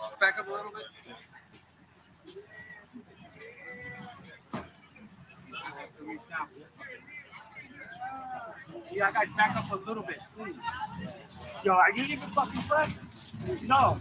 Let's back up a little bit. Yeah, I got back up a little bit, please. Yo, are you even fucking fresh? No.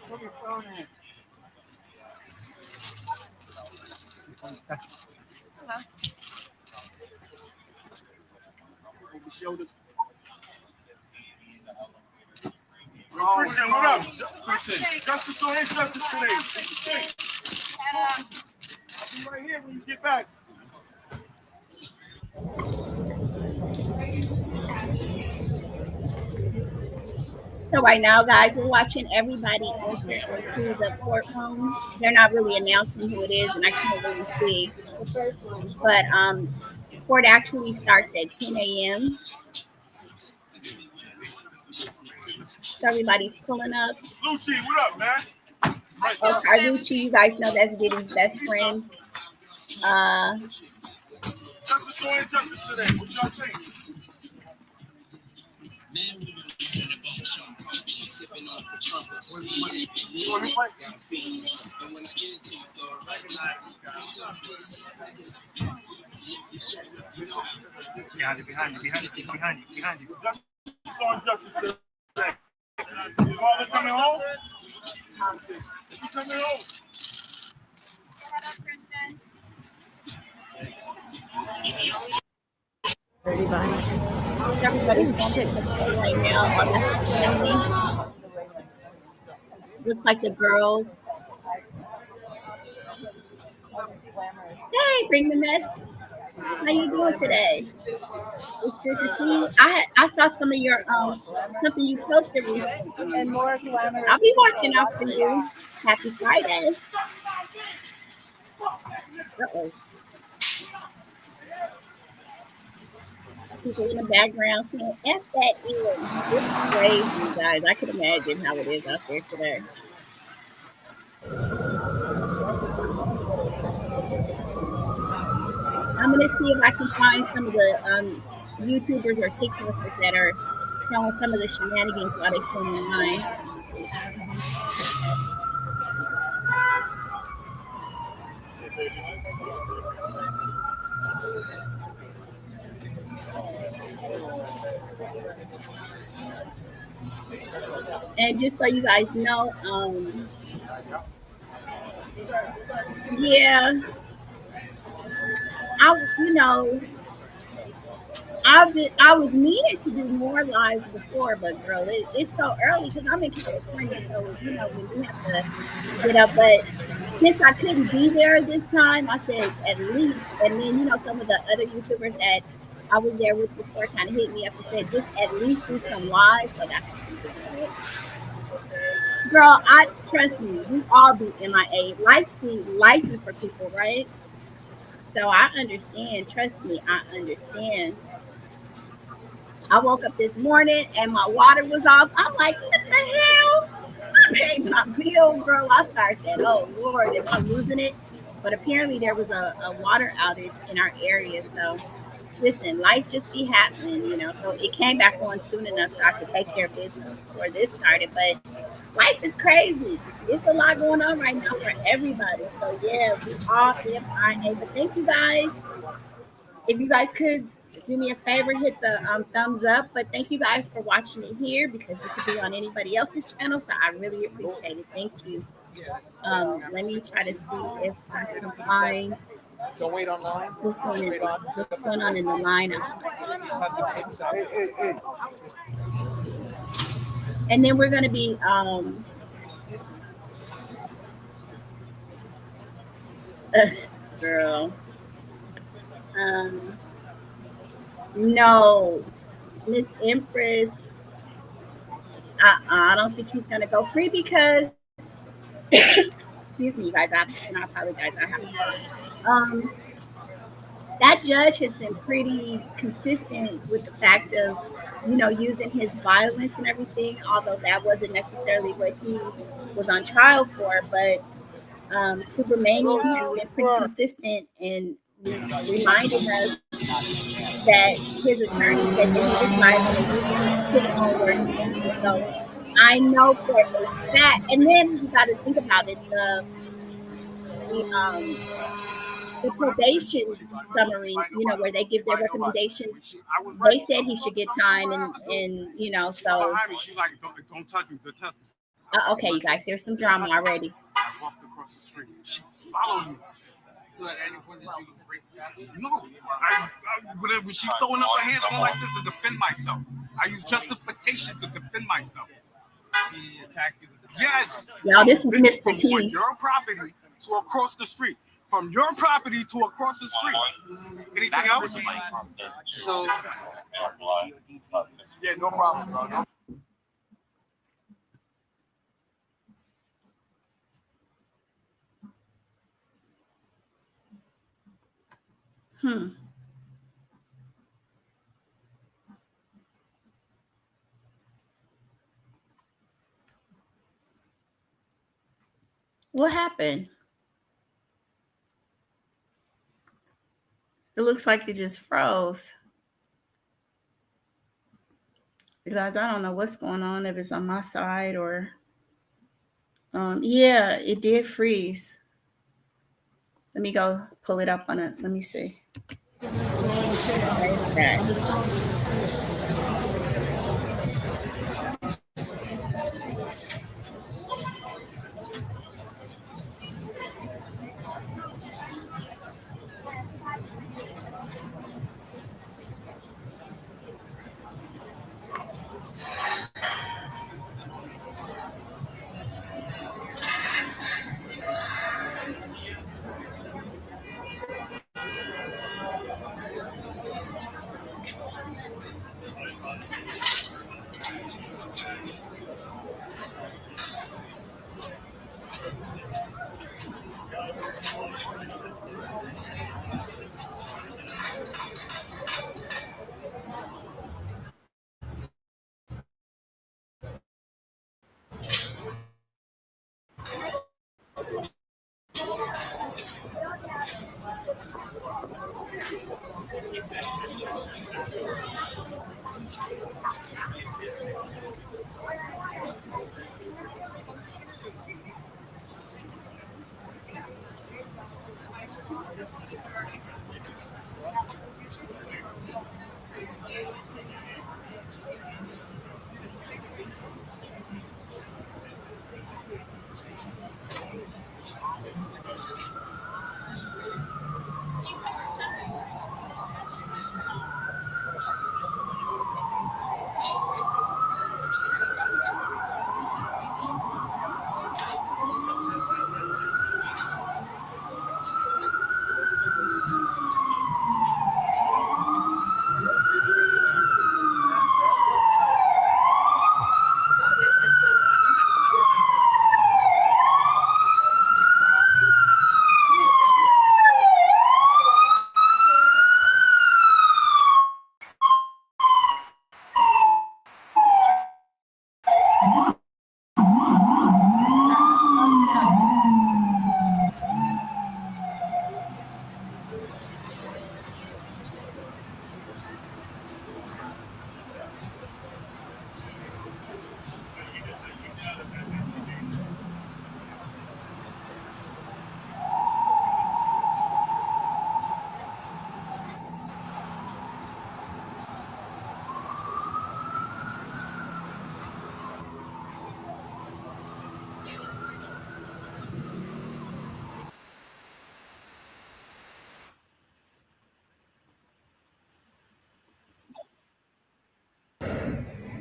Put your phone in. Hello. Over the shoulders. Christian, what up? Christian, justice or injustice today? I'll be right here when you get back. So right now, guys, we're watching everybody enter into the courtroom. They're not really announcing who it is, and I can't really see. But court actually starts at 10 a.m. So everybody's pulling up. Lucci, what up, man? Oh, Carlucci, you guys know that's Diddy's best friend. Justice or injustice today? What y'all think? Behind you. Justice or injustice today? Your father coming home? Is he coming home? Everybody's going into the court right now. Oh, that's the family. Looks like the girls. Hey, bring the mess. How you doing today? It's good to see you. I saw some of your something you posted recently. And more glamorous. I'll be watching out for you. Happy Friday. Uh-oh. People in the background saying F that in. It's crazy, guys. I can imagine how it is out there today. I'm gonna see if I can find some of the YouTubers or TikTokers that are showing some of the shenanigans while they stand in line. And just so you guys know, yeah, I was needed to do more lives before, but girl, it's so early because I'm in California, so we do have to get up. But since I couldn't be there this time, I said at least. And then some of the other YouTubers that I was there with before kind of hit me up and said just at least do some live. So that's what I'm doing. Girl, trust me, we all be MIA. Life be license for people, right? So I understand. Trust me, I understand. I woke up this morning and my water was off. I'm like, what the hell? I paid my bill, girl. I started saying, oh Lord, am I losing it? But apparently there was a water outage in our area. So listen, life just be happening, So it came back on soon enough so I could take care of business before this started. But life is crazy. It's a lot going on right now for everybody. So yeah, we all MIA. But thank you guys. If you guys could do me a favor, hit the thumbs up. But thank you guys for watching it here because it could be on anybody else's channel. So I really appreciate it. Thank you. Let me try to see if I can find Don't wait online. what's going on in the lineup. And then we're gonna be girl. No, Miss Empress. I don't think he's gonna go free because excuse me, you guys. I apologize. I have that judge has been pretty consistent with the fact of, using his violence and everything, although that wasn't necessarily what he was on trial for. But Supermanium has been pretty consistent in reminding us that his attorney said that he was liable and using his own words against us. So I know for a fact, and then you got to think about it, the um the probation summary, where they give their recommendations. They said he should get time, and She's right so behind me. She's like, don't touch me. Don't touch me. okay, you guys, here's some drama already. I walked across the street. She followed me. So at any point did you break the tackle? No. When she's throwing up her hands, I went like this to defend myself. I use justification to defend myself. He attacked you with the tackle? Yes. Y'all, this is Mr. T. From your property to across the street. From your property to across the street. Anything else? So. Yeah, no problem, bro. What happened? It looks like it just froze. Guys, I don't know what's going on, if it's on my side or yeah, it did freeze. Let me go pull it up on it. Let me see. Where's that?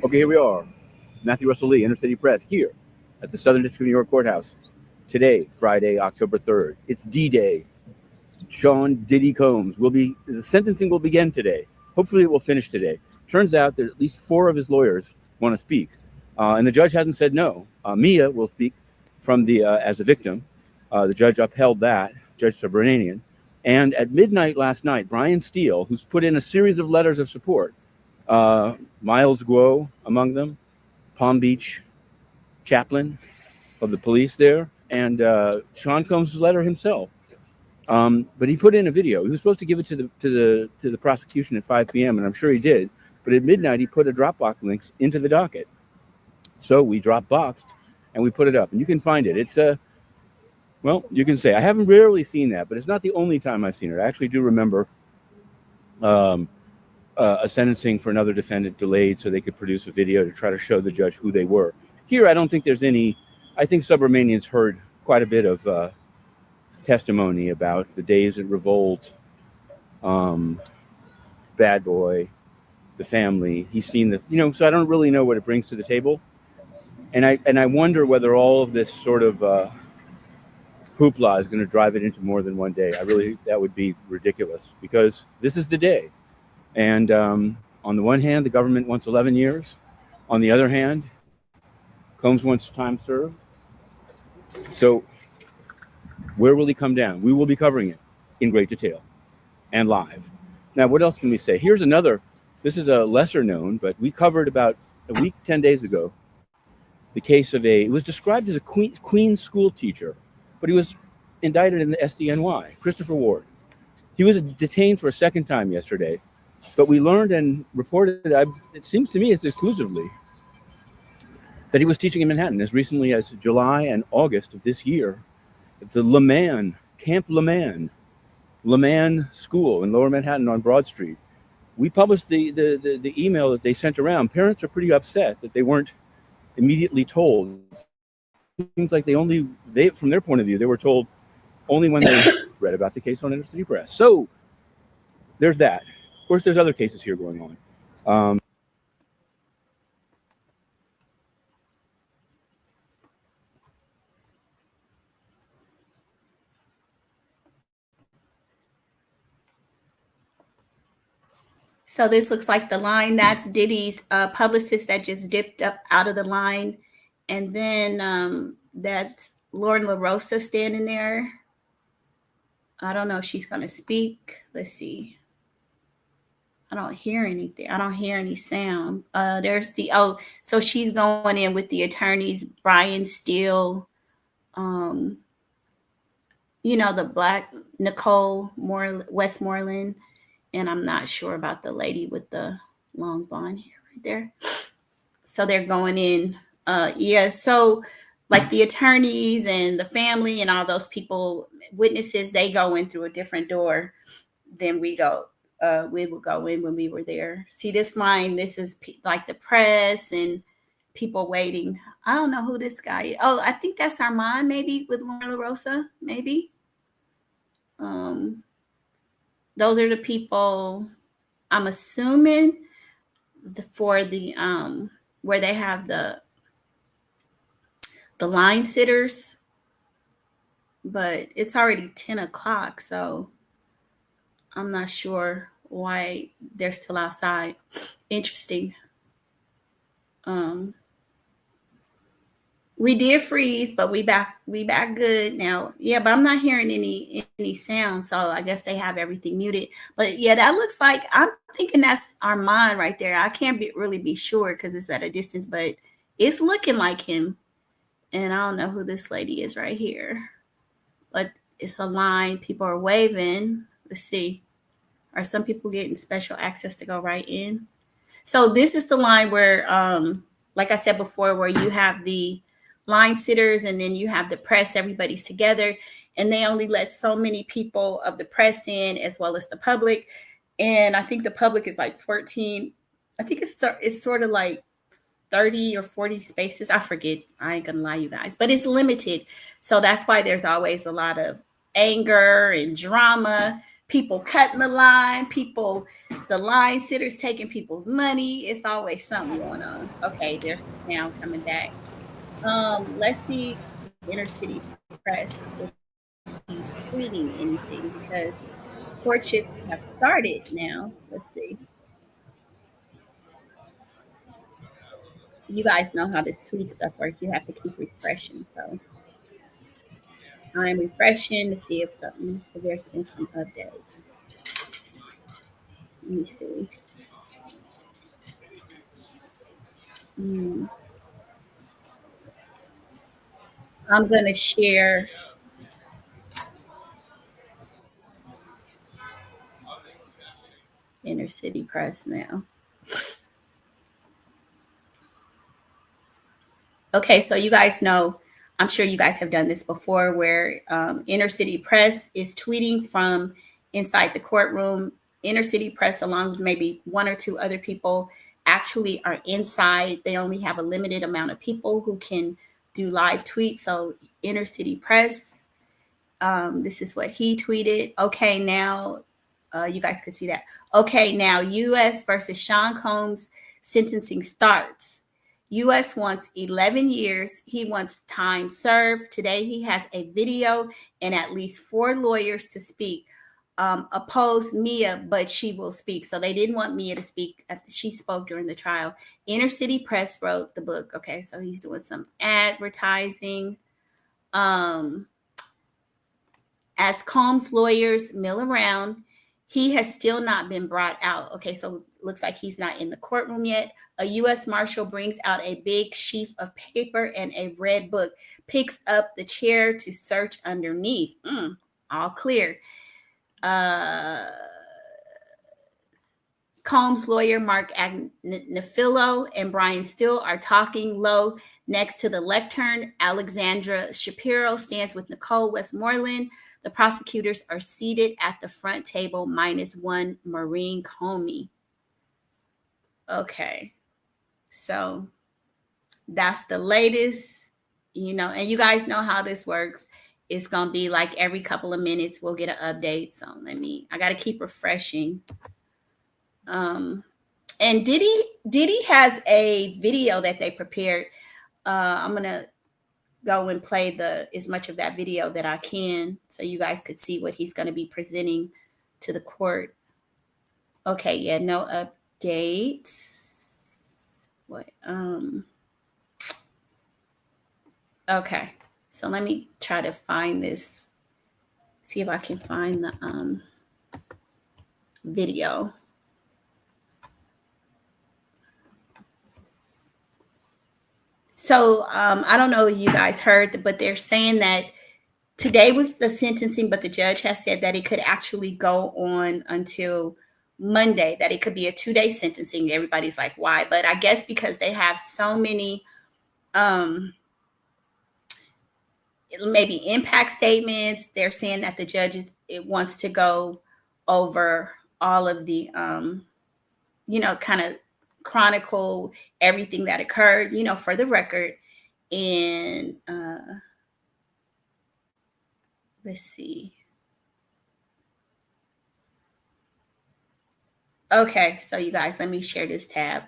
Okay, here we are. Matthew Russell Lee, Inner City Press, here at the Southern District of New York Courthouse. Today, Friday, October 3rd, it's D-Day. Sean Diddy Combs the sentencing will begin today. Hopefully it will finish today. Turns out that at least 4 of his lawyers want to speak. And the judge hasn't said no. Mia will speak from as a victim. The judge upheld that, Judge Subramanian. And at midnight last night, Brian Steele, who's put in a series of letters of support, Miles Guo among them, Palm Beach chaplain of the police there, and Sean Combs' letter himself. But he put in a video. He was supposed to give it to the prosecution at 5 p.m., and I'm sure he did. But at midnight, he put a Dropbox links into the docket. So we Dropboxed and we put it up, and you can find it. It's well, you can say I haven't rarely seen that, but it's not the only time I've seen it. I actually do remember a sentencing for another defendant delayed so they could produce a video to try to show the judge who they were. Here, I don't think there's any. I think Sub-Romanians heard quite a bit of testimony about the days at Revolt, Bad Boy, the family. He's seen the, so I don't really know what it brings to the table, and I wonder whether all of this sort of hoopla is going to drive it into more than one day. That would be ridiculous, because this is the day, and on the one hand, the government wants 11 years. On the other hand, Combs wants time served. So where will he come down? We will be covering it in great detail and live. Now, what else can we say? Here's another. This is a lesser known, but we covered about a week, 10 days ago, the case of it was described as a Queen's school teacher, but he was indicted in the SDNY, Christopher Ward. He was detained for a second time yesterday, but we learned and reported, it seems to me it's exclusively, that he was teaching in Manhattan as recently as July and August of this year at the Camp Leman School in Lower Manhattan on Broad Street. We published the email that they sent around. Parents are pretty upset that they weren't immediately told. It seems like they from their point of view, they were told only when they read about the case on Inner City Press. So there's that. Of course, there's other cases here going on. So this looks like the line. That's Diddy's publicist that just dipped up out of the line. And then that's Lauren LaRosa standing there. I don't know if she's going to speak. Let's see. I don't hear anything. I don't hear any sound. There's so she's going in with the attorneys, Brian Steele, the black Nicole Westmoreland. And I'm not sure about the lady with the long blonde hair right there. So they're going in. So like the attorneys and the family and all those people, witnesses, they go in through a different door than we go. We would go in when we were there. See this line? This is like the press and people waiting. I don't know who this guy is. Oh, I think that's Armand, maybe, with Lauren LaRosa, maybe. Those are the people, I'm assuming, for the where they have the line sitters, but it's already 10 o'clock, so I'm not sure why they're still outside. Interesting. We did freeze, but we back good now. Yeah, but I'm not hearing any sound, so I guess they have everything muted. But yeah, that looks like, I'm thinking that's Armand right there. I can't really be sure because it's at a distance, but it's looking like him. And I don't know who this lady is right here, but it's a line. People are waving. Let's see. Are some people getting special access to go right in? So this is the line where, like I said before, where you have the line sitters and then you have the press, everybody's together, and they only let so many people of the press in as well as the public. And I think the public is like 14. I think it's sort of like 30 or 40 spaces. I forget. I ain't gonna lie, you guys, but it's limited. So that's why there's always a lot of anger and drama, people cutting the line, the line sitters taking people's money. It's always something going on. Okay, there's the sound coming back. Let's see Inner City Press if he's tweeting anything, because court should have started now. Let's see. You guys know how this tweet stuff works. You have to keep refreshing. So I'm refreshing to see if there's been some update. Let me see. I'm going to share Inner City Press now. Okay, so you guys know, I'm sure you guys have done this before, where Inner City Press is tweeting from inside the courtroom. Inner City Press, along with maybe one or two other people, actually are inside. They only have a limited amount of people who can do live tweets. So Inner City Press, this is what he tweeted. Okay, now you guys could see that. Okay, now U.S. versus Sean Combs sentencing starts. U.S. wants 11 years. He wants time served. Today he has a video and at least 4 lawyers to speak. Oppose Mia, but she will speak. So they didn't want Mia to speak. She spoke during the trial. Inner City Press wrote the book. Okay, so he's doing some advertising. As Combs' lawyers mill around, he has still not been brought out. Okay, so looks like he's not in the courtroom yet. A U.S. Marshal brings out a big sheaf of paper and a red book, picks up the chair to search underneath. All clear. Combs' lawyer, Mark Agnifilo, and Brian Steele are talking low next to the lectern. Alexandra Shapiro stands with Nicole Westmoreland. The prosecutors are seated at the front table, -1 Maureen Comey. Okay, so that's the latest, and you guys know how this works. It's going to be like every couple of minutes we'll get an update. So I got to keep refreshing. And Diddy has a video that they prepared. I'm going to go and play as much of that video that I can so you guys could see what he's going to be presenting to the court. Okay, yeah, no updates. What? Okay, so let me try to find this. See if I can find the video. So I don't know if you guys heard, but they're saying that today was the sentencing, but the judge has said that it could actually go on until Monday, that it could be a 2-day sentencing. Everybody's like, why? But I guess because they have so many maybe impact statements, they're saying that the judge wants to go over all of the, kind of chronicle everything that occurred, for the record. And let's see. Okay, so you guys, let me share this tab.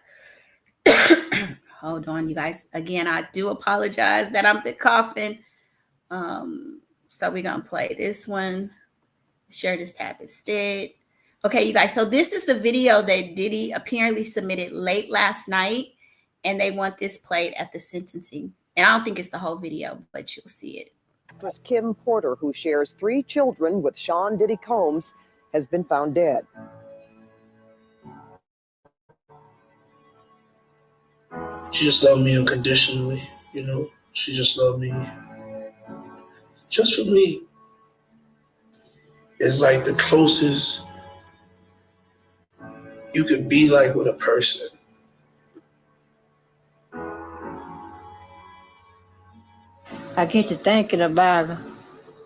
Hold on, you guys. Again, I do apologize that I'm coughing. So we're going to play this one. Share this tab instead. Okay, you guys. So this is the video that Diddy apparently submitted late last night, and they want this played at the sentencing. And I don't think it's the whole video, but you'll see it. Actress Kim Porter, who shares 3 children with Sean Diddy Combs, has been found dead. She just loved me unconditionally, She just loved me. Just for me. It's like the closest you could be like with a person. I get to thinking about her,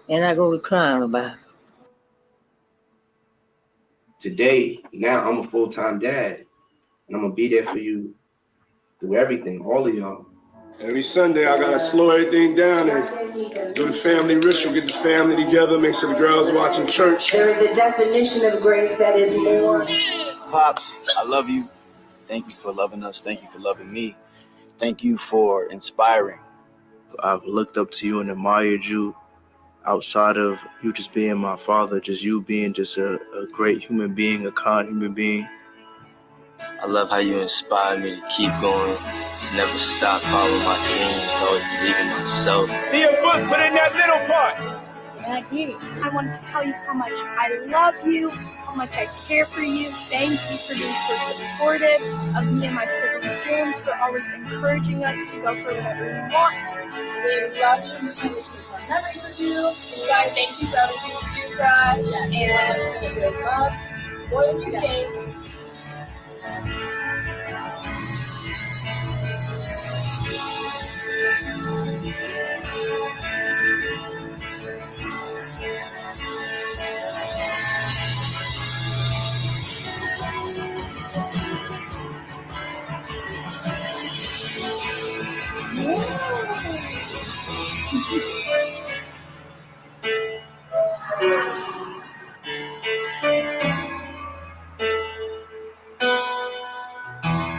and I go to crying about her. Today, now I'm a full-time dad, and I'm gonna be there for you through everything, all of y'all. Every Sunday, I gotta slow everything down and do the family ritual, get the family together, make sure the girls watching church. There is a definition of grace that is more. Pops, I love you. Thank you for loving us. Thank you for loving me. Thank you for inspiring. I've looked up to you and admired you outside of you just being my father, just you being just a great human being, a kind human being. I love how you inspire me to keep going, to never stop following my dreams, to always believe in myself. See your foot, put in that middle part. And I did it. I wanted to tell you how much I love you, how much I care for you. Thank you for being so supportive of me and my siblings' dreams, for always encouraging us to go for whatever we want. We love you. We can't wait to make more memories with you. So I thank you for everything you do for us. Yes, and you're loved more than you think.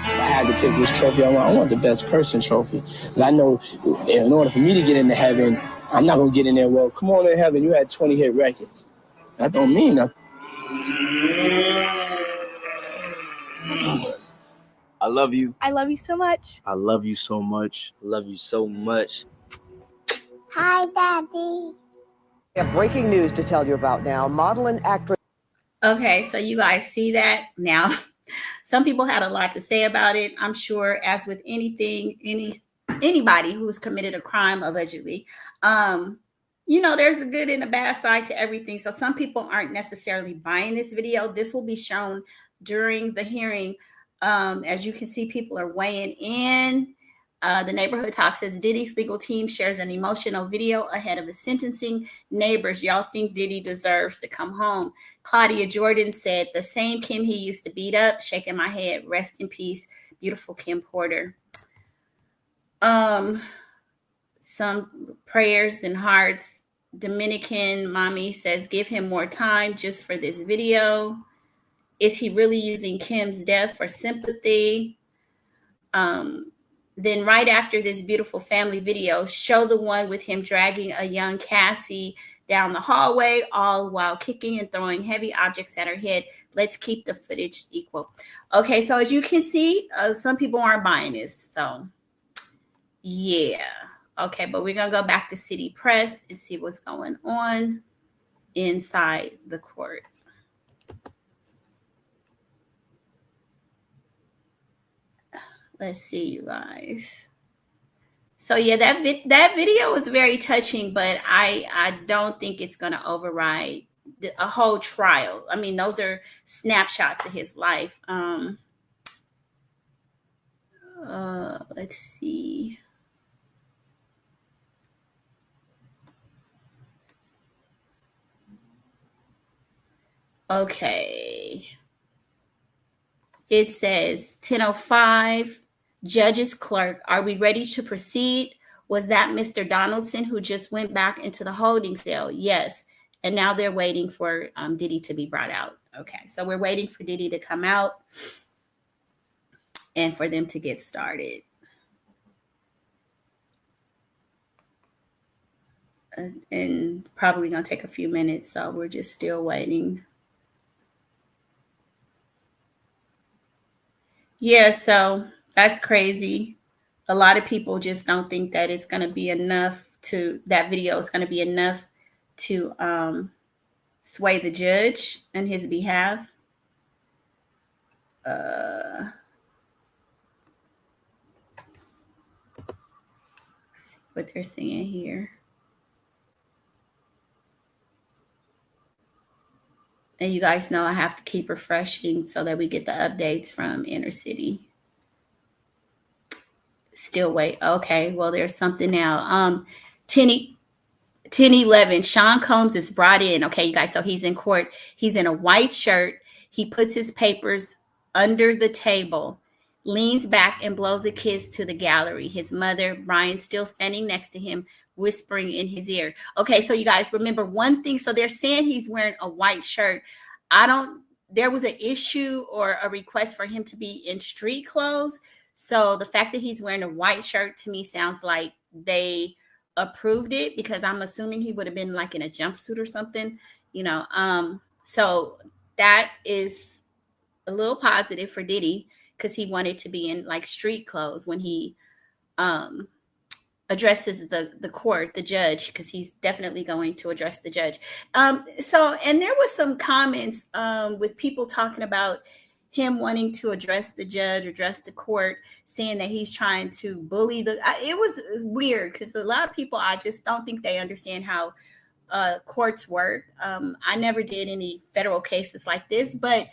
I had to pick which trophy I want the best person trophy. But I know in order for me to get into heaven, I'm not going to get in there, well, come on in heaven, you had 20 hit records. That don't mean nothing. I love you. I love you so much. I love you so much. Love you so much. Hi, Daddy. We have breaking news to tell you about now. Model and actress. Okay, so you guys see that now. Some people had a lot to say about it. I'm sure, as with anything, anybody who's committed a crime allegedly, there's a good and a bad side to everything. So some people aren't necessarily buying this video. This will be shown during the hearing. As you can see, people are weighing in. The Neighborhood Talk says Diddy's legal team shares an emotional video ahead of his sentencing. Neighbors, y'all think Diddy deserves to come home. Claudia Jordan said, the same Kim he used to beat up, shaking my head. Rest in peace, beautiful Kim Porter. Some prayers and hearts. Dominican mommy says, give him more time just for this video. Is he really using Kim's death for sympathy? Then right after this beautiful family video, show the one with him dragging a young Cassie down the hallway, all while kicking and throwing heavy objects at her head. Let's keep the footage equal. Okay, so as you can see, some people aren't buying this. So, yeah. Okay, but we're going to go back to City Press and see what's going on inside the court. Let's see, you guys. So yeah, that video was very touching, but I don't think it's going to override a whole trial. I mean, those are snapshots of his life. Let's see. Okay. It says 10:05. Judge's clerk, are we ready to proceed? Was that Mr. Donaldson who just went back into the holding cell? Yes. And now they're waiting for Diddy to be brought out. Okay, so we're waiting for Diddy to come out and for them to get started. And probably going to take a few minutes, so we're just still waiting. Yeah, so that's crazy. A lot of people just don't think that it's going to be enough that video is going to be enough to sway the judge on his behalf. See what they're saying here. And you guys know I have to keep refreshing so that we get the updates from Inner City. Still wait. Okay, well, there's something now. 10:11. Sean Combs is brought in. Okay, you guys, so he's in court. He's in a white shirt. He puts his papers under the table, leans back and blows a kiss to the gallery. His mother, Brian, still standing next to him, whispering in his ear. Okay, so you guys remember one thing. So they're saying he's wearing a white shirt. There was an issue or a request for him to be in street clothes. So the fact that he's wearing a white shirt to me sounds like they approved it, because I'm assuming he would have been like in a jumpsuit or something, so that is a little positive for Diddy, because he wanted to be in like street clothes when he addresses the court, the judge, because he's definitely going to address the judge. So, and there was some comments with people talking about him wanting to address the judge, address the court, saying that he's trying to bully it was weird because a lot of people, I just don't think they understand how courts work. I never did any federal cases like this, but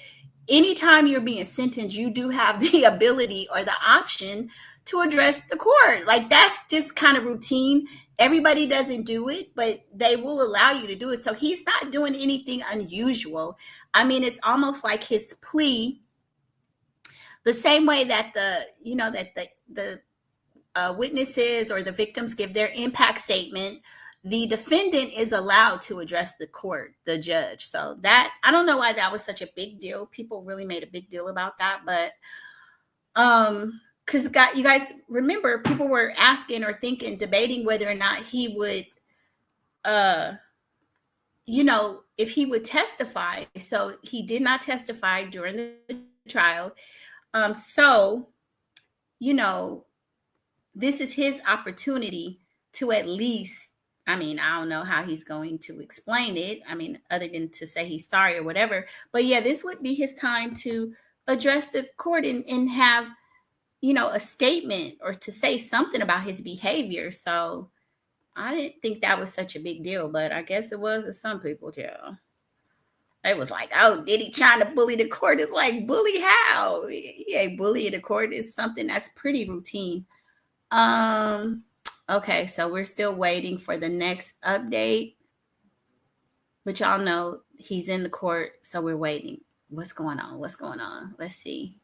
anytime you're being sentenced, you do have the ability or the option to address the court. Like, that's just kind of routine. Everybody doesn't do it, but they will allow you to do it. So he's not doing anything unusual. I mean, it's almost like his plea, the same way that the witnesses or the victims give their impact statement, the defendant is allowed to address the court, the judge. So that, I don't know why that was such a big deal. People really made a big deal about that, but because you guys remember, people were asking or thinking, debating whether or not he would, if he would testify. So he did not testify during the trial. So, this is his opportunity to at least, I mean, I don't know how he's going to explain it. I mean, other than to say he's sorry or whatever. But yeah, this would be his time to address the court and have, a statement or to say something about his behavior. So I didn't think that was such a big deal, but I guess it was to some people too. It was like, oh, Diddy trying to bully the court. It's like, bully how? Yeah, bully the court is something that's pretty routine. Okay, so we're still waiting for the next update. But y'all know he's in the court, so we're waiting. What's going on? Let's see.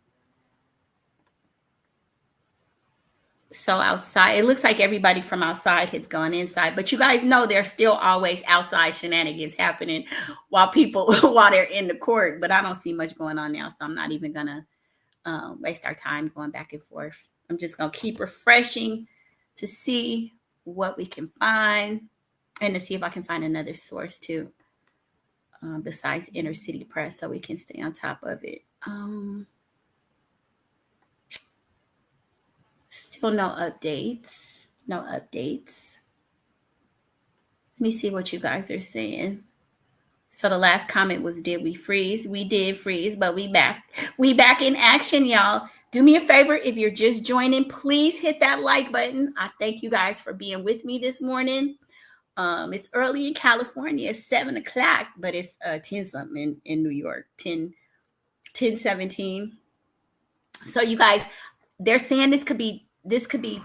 So outside, it looks like everybody from outside has gone inside, but you guys know there's still always outside shenanigans happening while they're in the court, but I don't see much going on now. So I'm not even gonna waste our time going back and forth. I'm just gonna keep refreshing to see what we can find and to see if I can find another source too, besides Inner City Press, so we can stay on top of it. Still no updates. Let me see what you guys are saying. So the last comment was, did we freeze? We did freeze, but we back in action, y'all. Do me a favor, if you're just joining, please hit that like button. I thank you guys for being with me this morning. It's early in California. It's 7 o'clock, but it's 10 something in New York, 10:17. So you guys, they're saying this could be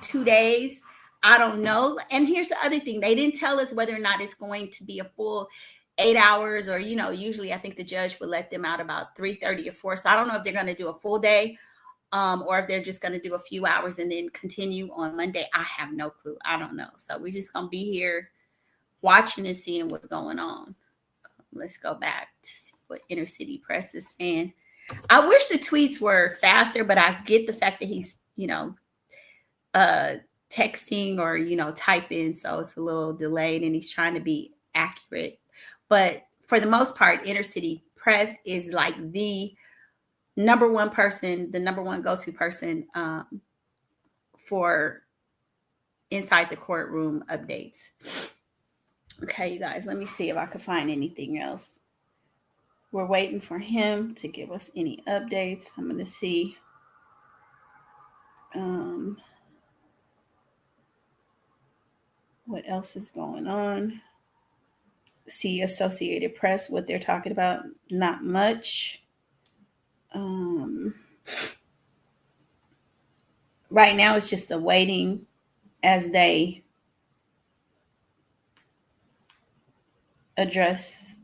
2 days. I don't know. And here's the other thing. They didn't tell us whether or not it's going to be a full 8 hours or, usually I think the judge would let them out about 3:30 or 4. So I don't know if they're going to do a full day or if they're just going to do a few hours and then continue on Monday. I have no clue. I don't know. So we're just going to be here watching and seeing what's going on. Let's go back to see what Inner City Press is saying. I wish the tweets were faster, but I get the fact that he's, texting or, typing. So it's a little delayed and he's trying to be accurate. But for the most part, Inner City Press is like the number one go-to person for inside the courtroom updates. Okay, you guys, let me see if I can find anything else. We're waiting for him to give us any updates. I'm going to see. What else is going on? See Associated Press, what they're talking about. Not much. Right now, it's just a waiting as they address,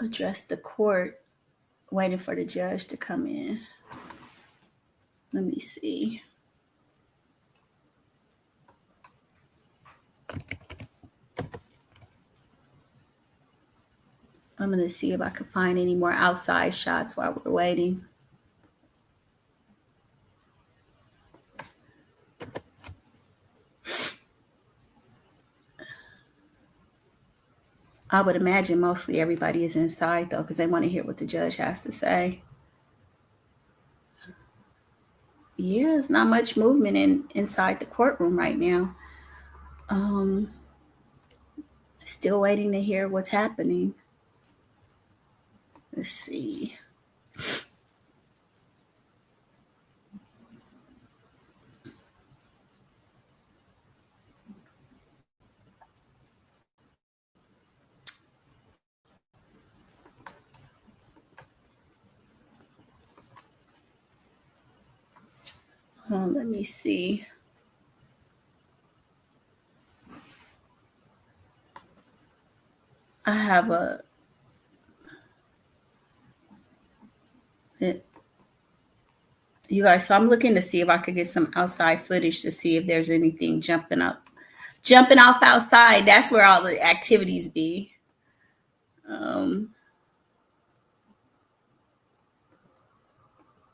address the court, waiting for the judge to come in. Let me see. I'm going to see if I can find any more outside shots while we're waiting. I would imagine mostly everybody is inside though, because they want to hear what the judge has to say. Yeah, it's not much movement inside the courtroom right now. Still waiting to hear what's happening. Let's see. Let me see. I have you guys, so I'm looking to see if I could get some outside footage to see if there's anything jumping off outside. That's where all the activities be.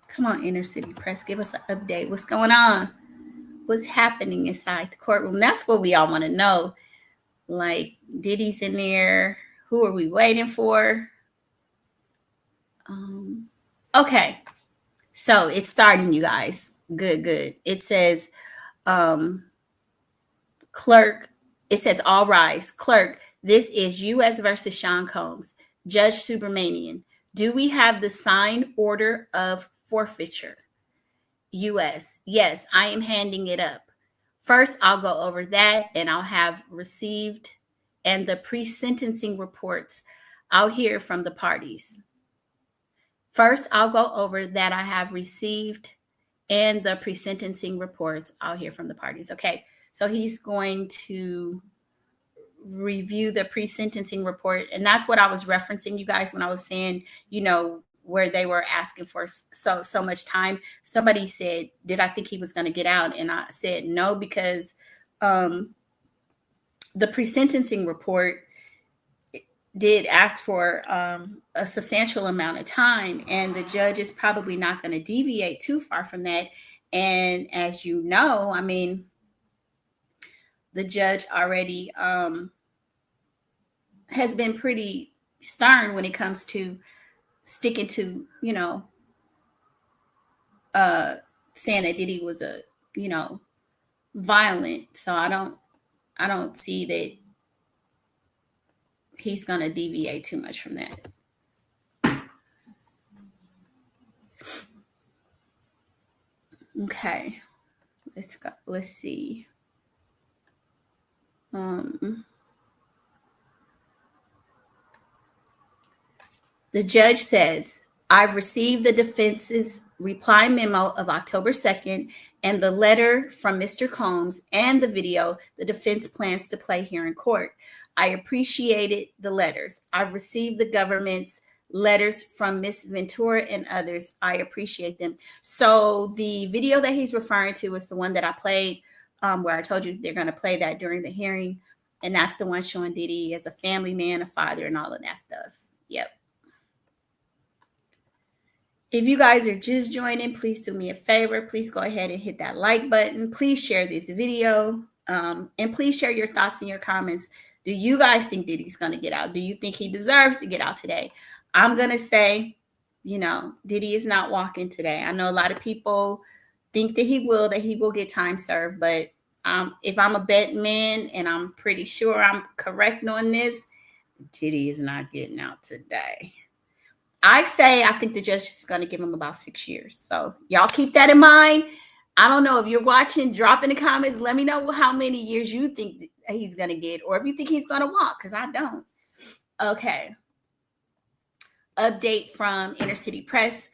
Come on, Inner City Press, give us an update. What's going on? What's happening inside the courtroom? That's what we all want to know. Like, Diddy's in there. Who are we waiting for? Okay. So it's starting, you guys. Good. It says, clerk, it says, all rise. Clerk, this is U.S. versus Sean Combs. Judge Subramanian, do we have the signed order of forfeiture? U.S. Yes, I am handing it up. First, I'll go over that, and I'll have received and the pre-sentencing reports. I'll hear from the parties. First, I'll go over that I have received and the pre-sentencing reports. I'll hear from the parties. Okay, so he's going to review the pre-sentencing report, and that's what I was referencing, you guys, when I was saying, where they were asking for so much time. Somebody said, did I think he was going to get out? And I said no, because the pre-sentencing report did ask for a substantial amount of time, and the judge is probably not going to deviate too far from that. And as you know, I mean, the judge already has been pretty stern when it comes to sticking to, saying that Diddy was violent. So I don't see that he's going to deviate too much from that. Okay, let's go. Let's see. The judge says, I've received the defense's reply memo of October 2nd and the letter from Mr. Combs and the video the defense plans to play here in court. I appreciated the letters. I've received the government's letters from Miss Ventura and others. I appreciate them. So the video that he's referring to is the one that I played, where I told you they're going to play that during the hearing. And that's the one showing Diddy as a family man, a father, and all of that stuff. Yep. If you guys are just joining, please do me a favor. Please go ahead and hit that like button. Please share this video. And please share your thoughts and your comments. Do you guys think Diddy's going to get out? Do you think he deserves to get out today? I'm going to say, Diddy is not walking today. I know a lot of people think that he will get time served. But if I'm a betting man, and I'm pretty sure I'm correct on this, Diddy is not getting out today. I think the judge is going to give him about 6 years. So y'all keep that in mind. I don't know if you're watching, drop in the comments. Let me know how many years you think he's going to get, or if you think he's going to walk, because I don't. Okay. Update from Inner City Press.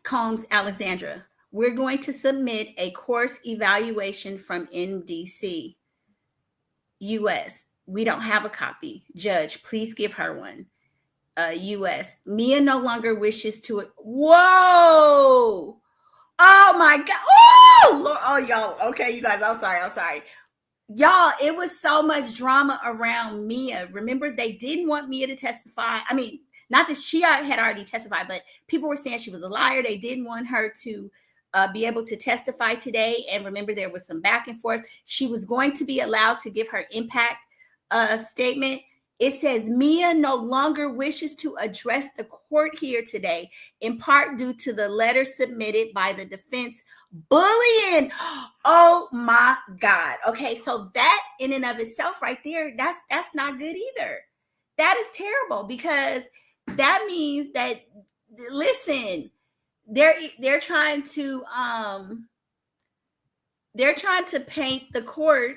Combs, Alexandra. We're going to submit a course evaluation from NDC. U.S. We don't have a copy. Judge, please give her one. U.S. Mia no longer wishes to. Whoa! Oh my God! Oh, Lord. Oh, y'all. Okay, you guys. I'm sorry. Y'all, it was so much drama around Mia. Remember, they didn't want Mia to testify. I mean, not that she had already testified, but people were saying she was a liar. They didn't want her to be able to testify today. And remember, there was some back and forth. She was going to be allowed to give her impact statement. It says Mia no longer wishes to address the court here today, in part due to the letter submitted by the defense bullying. Oh my God. Okay, so that in and of itself right there, that's not good either. That is terrible, because that means that, listen, they're trying to paint the court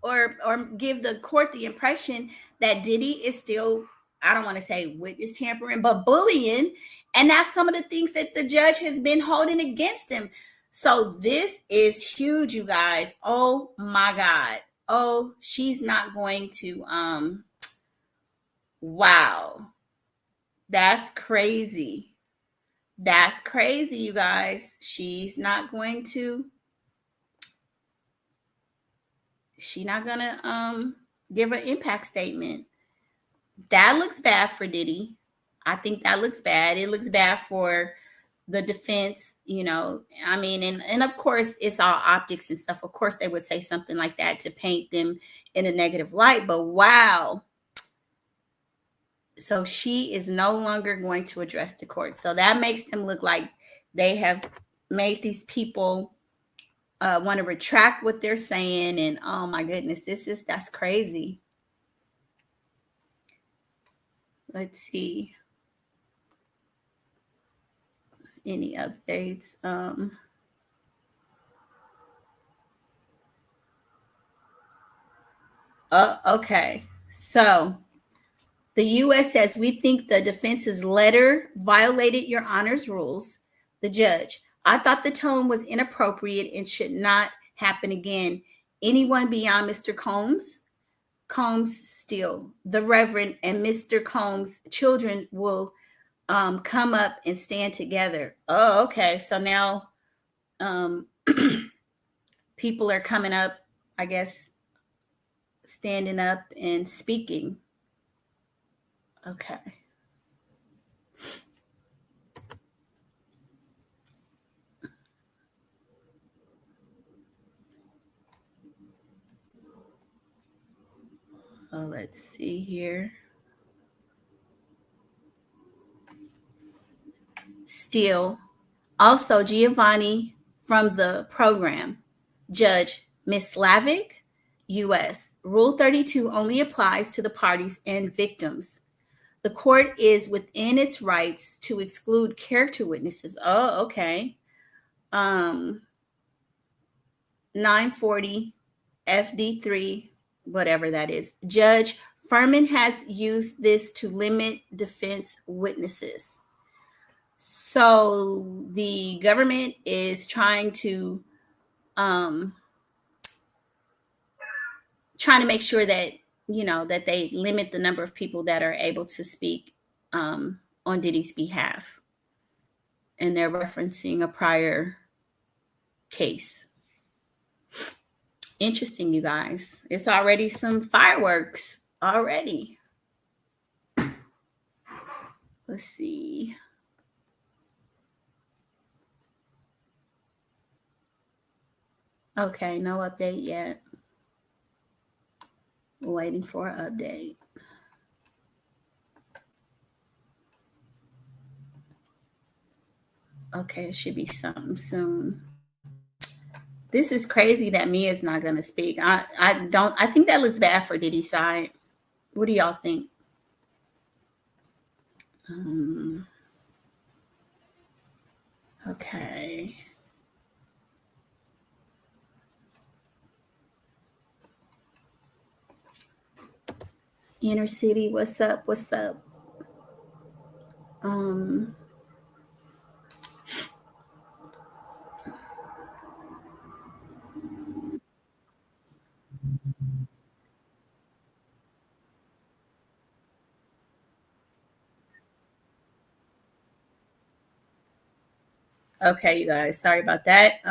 or give the court the impression that Diddy is still, I don't want to say witness tampering, but bullying. And that's some of the things that the judge has been holding against him. So this is huge, you guys. Oh my God. Oh, she's not going to, wow. That's crazy. That's crazy, you guys. She's not going to give an impact statement. That looks bad for Diddy. I think that looks bad. It looks bad for the defense, I mean, and of course it's all optics and stuff. Of course they would say something like that to paint them in a negative light, but wow. So she is no longer going to address the court. So that makes them look like they have made these people want to retract what they're saying. And oh my goodness, that's crazy. Let's see. Any updates? Okay. So the U.S. says, we think the defense's letter violated your honor's rules. The judge, I thought the tone was inappropriate and should not happen again. Anyone beyond Mr. Combs still, the Reverend and Mr. Combs' children will come up and stand together. Oh, okay. So now people are coming up, I guess, standing up and speaking. Okay. Let's see here. Still, also Giovanni from the program. Judge Ms. Slavic, U.S. Rule 32 only applies to the parties and victims. The court is within its rights to exclude character witnesses. Oh, okay. 940 FD3, whatever that is. Judge Furman has used this to limit defense witnesses. So the government is trying to make sure that, that they limit the number of people that are able to speak on Diddy's behalf. And they're referencing a prior case. Interesting, you guys. It's already some fireworks already. Let's see. Okay, no update yet. Waiting for an update. Okay, it should be something soon. This is crazy that Mia's not going to speak. I think that looks bad for Diddy's side. What do y'all think? Okay. Inner City, what's up? What's up? Okay, you guys, sorry about that.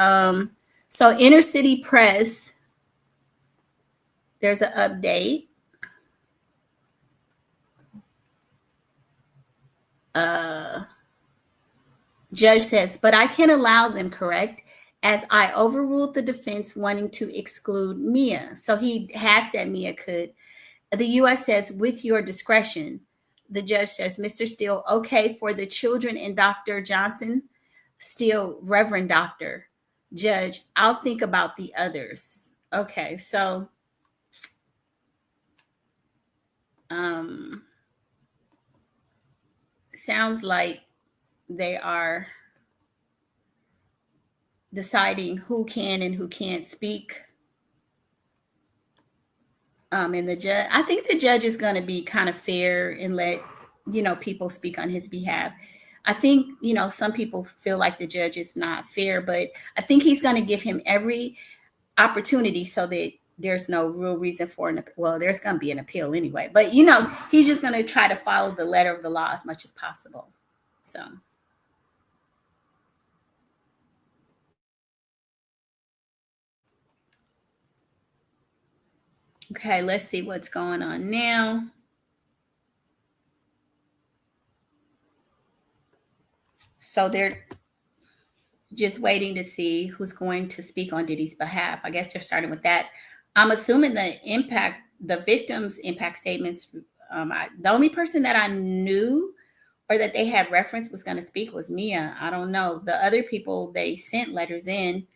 So Inner City Press, there's an update. Judge says, but I can't allow them, correct? As I overruled the defense wanting to exclude Mia. So he had said Mia could. The U.S. says, with your discretion. The judge says, Mr. Steele, okay for the children and Dr. Johnson? Steele, Reverend Doctor. Judge, I'll think about the others. Okay, so sounds like they are deciding who can and who can't speak. And the judge, I think the judge is going to be kind of fair and let, people speak on his behalf. I think, some people feel like the judge is not fair, but I think he's going to give him every opportunity so that there's no real reason for there's going to be an appeal anyway, but he's just going to try to follow the letter of the law as much as possible. So. Okay, let's see what's going on now. So they're just waiting to see who's going to speak on Diddy's behalf. I guess they're starting with that. I'm assuming the victims' impact statements, the only person that I knew or that they had reference was going to speak was Mia. I don't know. The other people, they sent letters in,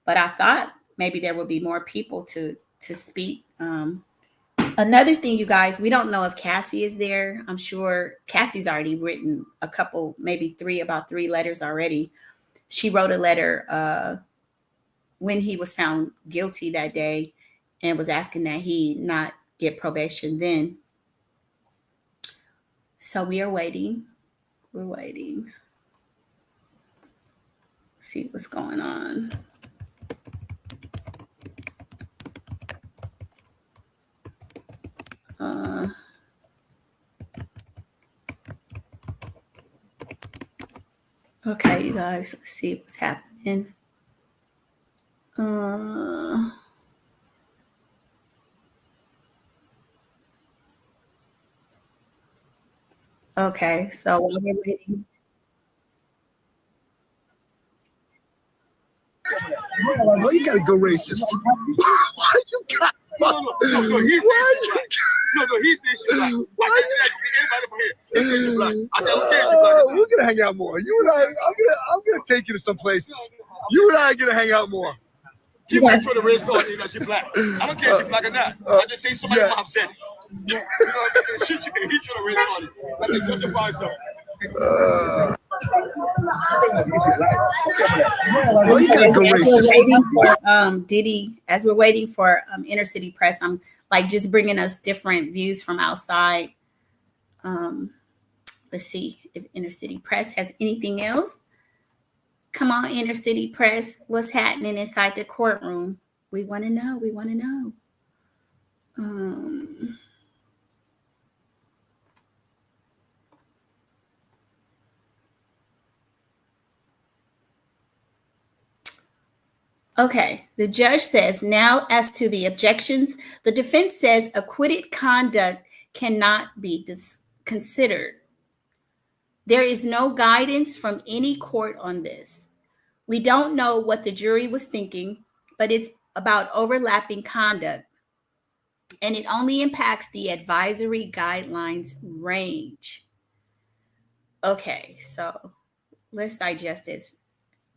but I thought maybe there would be more people to speak. Another thing, you guys, we don't know if Cassie is there. I'm sure Cassie's already written a couple, maybe about three letters already. She wrote a letter when he was found guilty that day and was asking that he not get probation then. So we are waiting. We're waiting. See what's going on. Okay, you guys, let's see what's happening. Okay, so while we're waiting. Well, you gotta go racist. Why you got? No, he said she's black. No, he said she's black. Like I said, anybody from here, he said she's black. I said, who cares she's black? We're gonna hang out more. You and I'm gonna take you to some places. You and I are gonna hang out more. You might try to raise on you that she's black. I don't care if she's black or not. I just say somebody mom said it. You know what I mean? He trying to raise on you. I think justify himself. Well, you gotta go racist. Waiting for Diddy, as we're waiting for Inner City Press, I'm like just bringing us different views from outside. Let's see if Inner City Press has anything else. Come on, Inner City Press, what's happening inside the courtroom? We want to know. We want to know. Okay, the judge says, now as to the objections, the defense says acquitted conduct cannot be considered. There is no guidance from any court on this. We don't know what the jury was thinking, but it's about overlapping conduct, and it only impacts the advisory guidelines range. Okay, so let's digest this.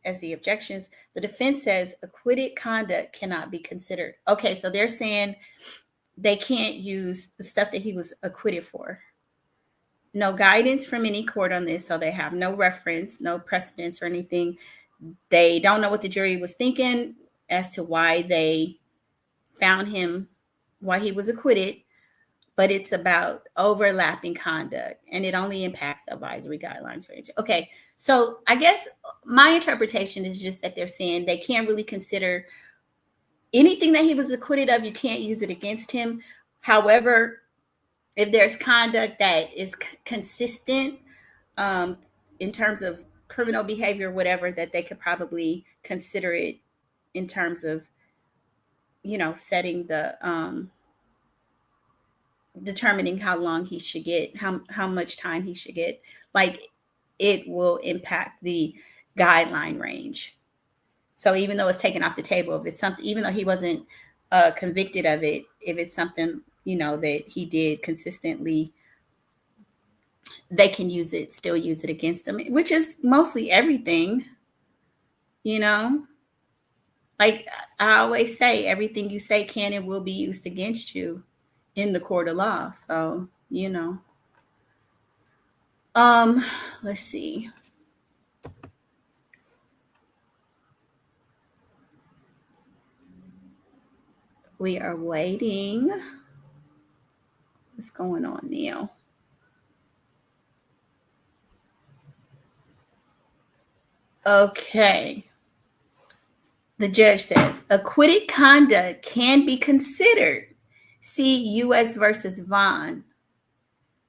As the objections, the defense says acquitted conduct cannot be considered. Okay, so they're saying they can't use the stuff that he was acquitted for. No guidance from any court on this, so they have no reference, no precedence or anything. They don't know what the jury was thinking as to why they found him, why he was acquitted, but it's about overlapping conduct, and it only impacts the advisory guidelines range. Okay, so I guess my interpretation is just that they're saying they can't really consider anything that he was acquitted of. You can't use it against him. However, if there's conduct that is consistent in terms of criminal behavior, whatever, that they could probably consider it in terms of, setting the determining how long he should get, how much time he should get. Like, it will impact the guideline range. So even though it's taken off the table, if it's something, even though he wasn't convicted of it, if it's something, that he did consistently, they can still use it against him, which is mostly everything, Like I always say, everything you say can and will be used against you in the court of law. So, let's see. We are waiting. What's going on, Neil? Okay. The judge says acquitted conduct can be considered. See U.S. versus Vaughn.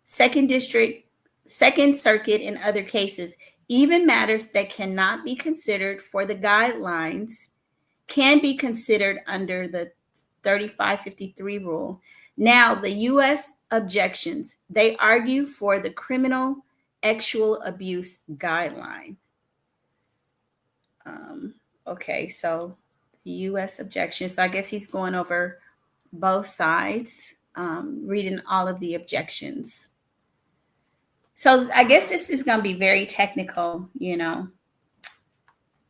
Second District, Second Circuit, and other cases. Even matters that cannot be considered for the guidelines can be considered under the 3553 rule. Now, the U.S. objections, they argue for the criminal sexual abuse guideline. Okay, so the U.S. objections. So I guess he's going over both sides, reading all of the objections. So I guess this is going to be very technical,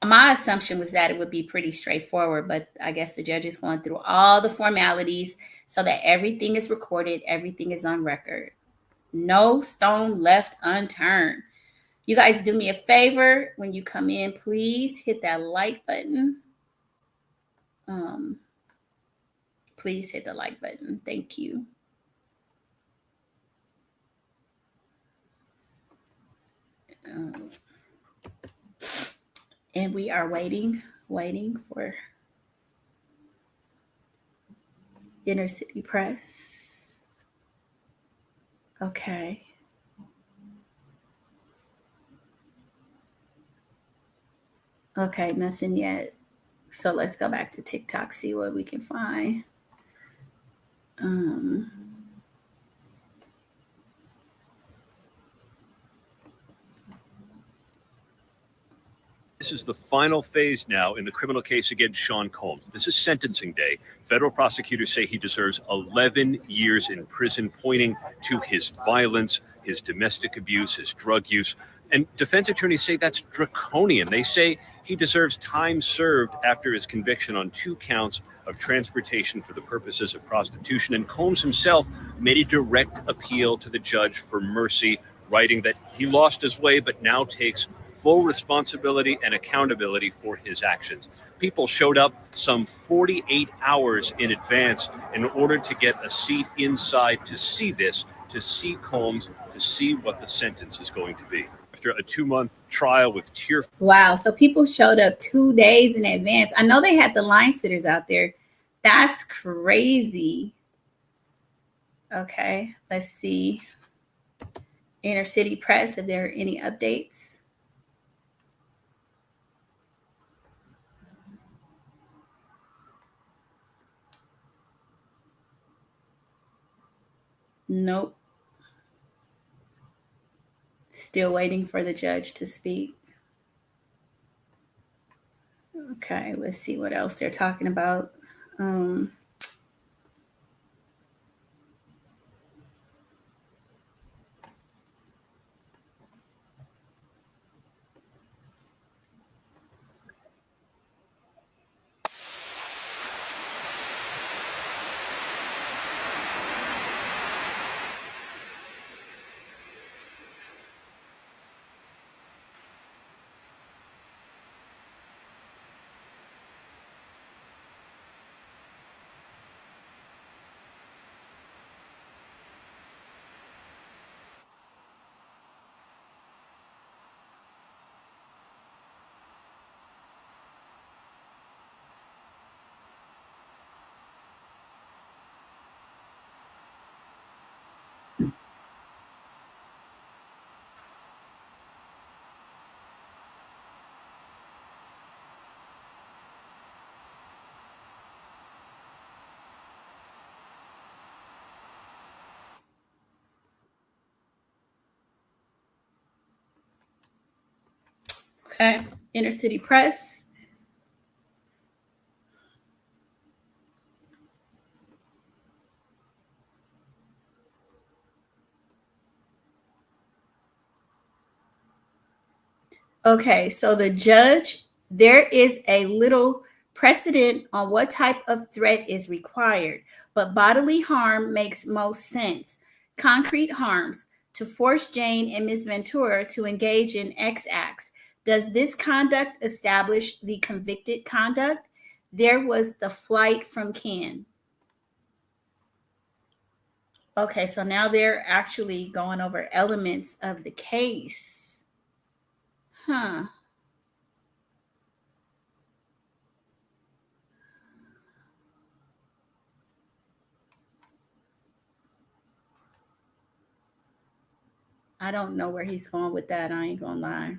My assumption was that it would be pretty straightforward, but I guess the judge is going through all the formalities so that everything is recorded, everything is on record. No stone left unturned. You guys do me a favor when you come in, please hit that like button. Please hit the like button. Thank you. And we are waiting for Inner City Press. Okay. Okay, nothing yet. So let's go back to TikTok, see what we can find. This is the final phase now in the criminal case against Sean Combs. This is sentencing day. Federal prosecutors say he deserves 11 years in prison, pointing to his violence, his domestic abuse, his drug use. And defense attorneys say that's draconian. They say he deserves time served after his conviction on 2 counts of transportation for the purposes of prostitution. And Combs himself made a direct appeal to the judge for mercy, writing that he lost his way but now takes full responsibility and accountability for his actions. People showed up some 48 hours in advance in order to get a seat inside to see this, to see Combs, to see what the sentence is going to be. After a 2-month trial with tear. Wow, so people showed up 2 days in advance. I know they had the line sitters out there. That's crazy. Okay, let's see. Inner City Press, if there are any updates. Nope. Still waiting for the judge to speak. Okay, let's see what else they're talking about. Okay, Inner City Press. Okay, so the judge, there is a little precedent on what type of threat is required, but bodily harm makes most sense. Concrete harms to force Jane and Ms. Ventura to engage in X acts. Does this conduct establish the convicted conduct? There was the flight from Ken. Okay, so now they're actually going over elements of the case. Huh. I don't know where he's going with that. I ain't gonna lie.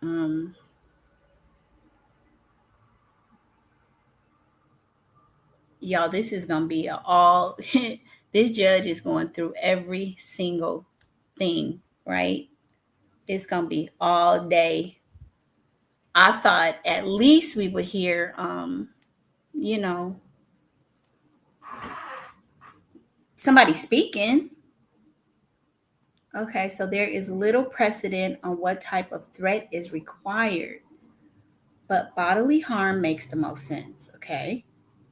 Um, y'all, this is gonna be all. This judge is going through every single thing, right? It's gonna be all day. I thought at least we would hear, you know, somebody speaking. Okay, so there is little precedent on what type of threat is required, but bodily harm makes the most sense. Okay,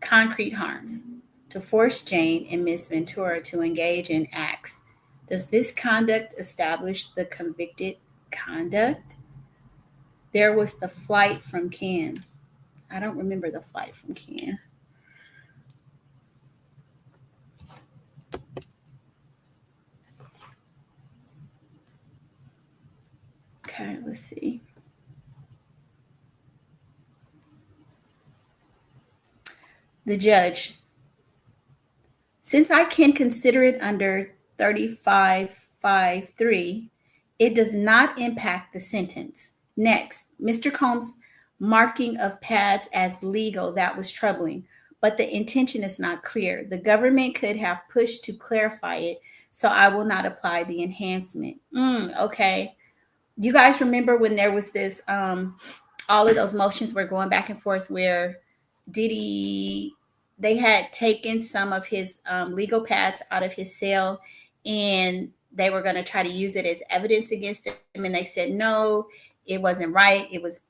concrete harms to force Jane and Miss Ventura to engage in acts. Does this conduct establish the convicted conduct? There was the flight from Ken. I don't remember the flight from Ken. Okay, let's see. The judge, since I can consider it under 3553, it does not impact the sentence. Next, Mr. Combs' marking of pads as legal, that was troubling, but the intention is not clear. The government could have pushed to clarify it, so I will not apply the enhancement. Okay. You guys remember when there was this, all of those motions were going back and forth where Diddy, they had taken some of his legal pads out of his cell and they were going to try to use it as evidence against him. And they said, no, it wasn't right. It was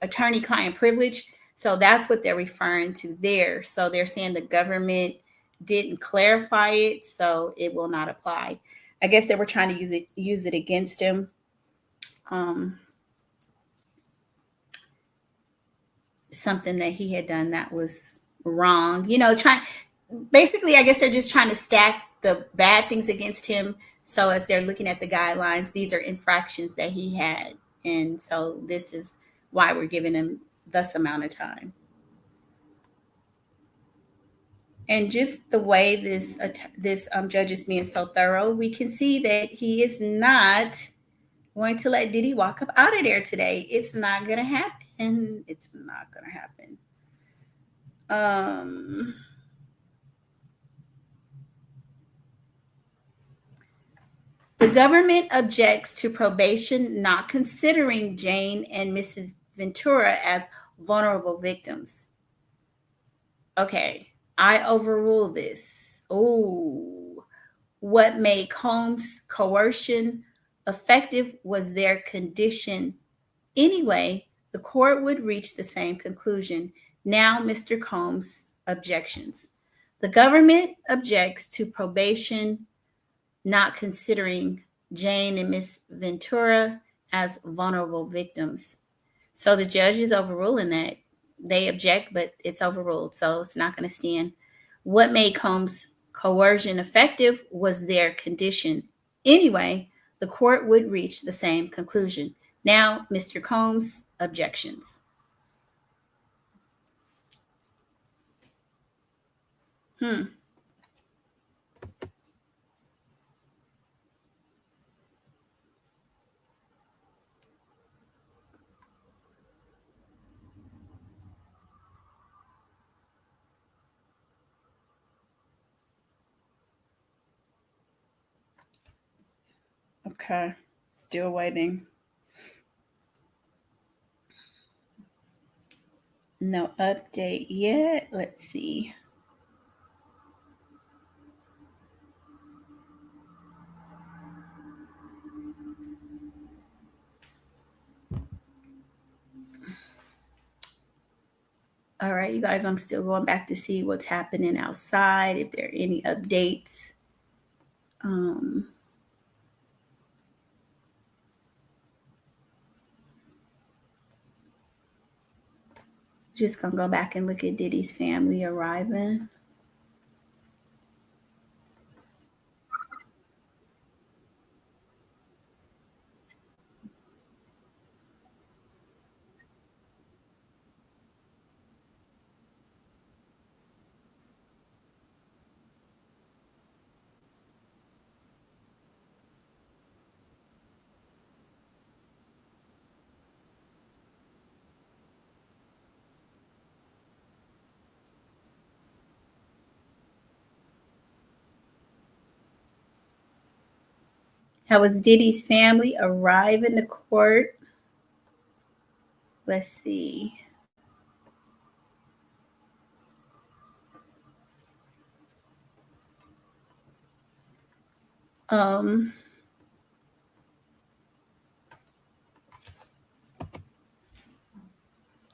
attorney-client privilege. So that's what they're referring to there. So they're saying the government didn't clarify it, so it will not apply. I guess they were trying to use it against him. Something that he had done that was wrong. Basically, I guess they're just trying to stack the bad things against him. So as they're looking at the guidelines, these are infractions that he had. And so this is why we're giving him this amount of time. And just the way this judge is being so thorough, we can see that he is not going to let Diddy walk up out of there today. It's not going to happen. It's not going to happen. The government objects to probation not considering Jane and Mrs. Ventura as vulnerable victims. Okay, I overrule this. Oh, what made Combs' coercion effective was their condition. Anyway, the court would reach the same conclusion. Now, Mr. Combs' objections. The government objects to probation not considering Jane and Miss Ventura as vulnerable victims. So the judge is overruling that. They object, but it's overruled, so it's not going to stand. What made Combs' coercion effective was their condition. Anyway, the court would reach the same conclusion. Now, Mr. Combs' objections. Okay, still waiting. No update yet. Let's see. All right, you guys, I'm still going back to see what's happening outside, if there are any updates. Just gonna go back and look at Diddy's family arriving. How was Diddy's family arrive in the court? Let's see. Um,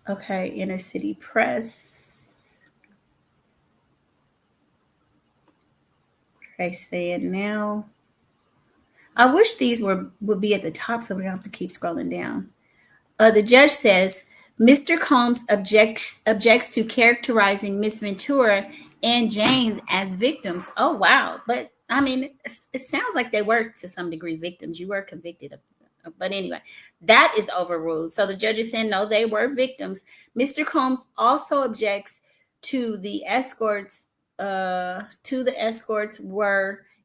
okay, Inner City Press. Okay, say it now. I wish these would be at the top so we don't have to keep scrolling down. The judge says Mr. Combs objects to characterizing Miss Ventura and James as victims. Oh wow! But I mean, it sounds like they were to some degree victims. You were convicted of. But anyway, that is overruled. So the judge is saying no, they were victims. Mr. Combs also objects to the escorts. Were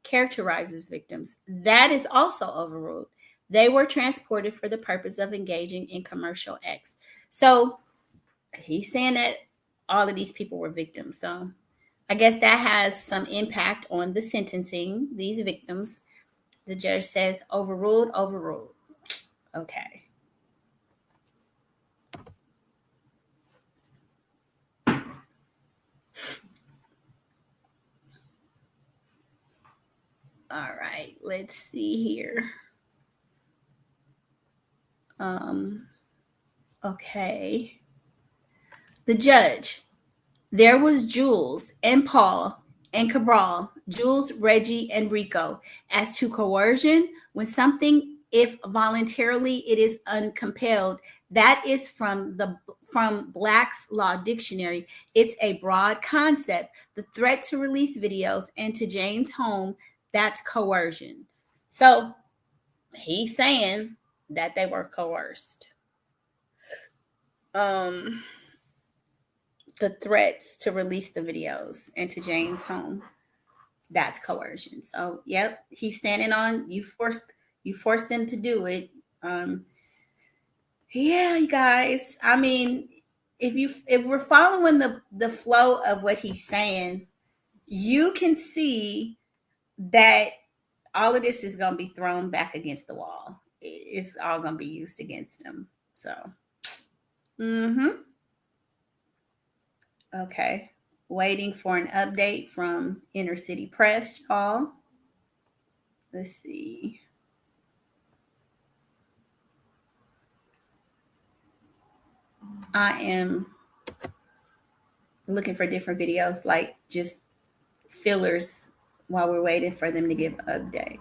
characterized as victims. That is also overruled. They were transported for the purpose of engaging in commercial acts. So he's saying that all of these people were victims. So I guess that has some impact on the sentencing, these victims. The judge says overruled, overruled. Okay. All right, let's see here. Okay. The judge. There was Jules and Paul and Cabral, Jules, Reggie, and Rico. As to coercion, when something, if voluntarily, it is uncompelled, that is from Black's Law Dictionary. It's a broad concept. The threat to release videos and to Jane's home, that's coercion. So he's saying that they were coerced. The threats to release the videos into Jane's home, that's coercion. So yep, he's standing on you forced them to do it. Yeah, you guys, I mean, if we're following the flow of what he's saying, you can see that all of this is going to be thrown back against the wall. It's all going to be used against him. So okay. Waiting for an update from Inner City Press, y'all. Let's see. I am looking for different videos, like just fillers while we're waiting for them to give updates.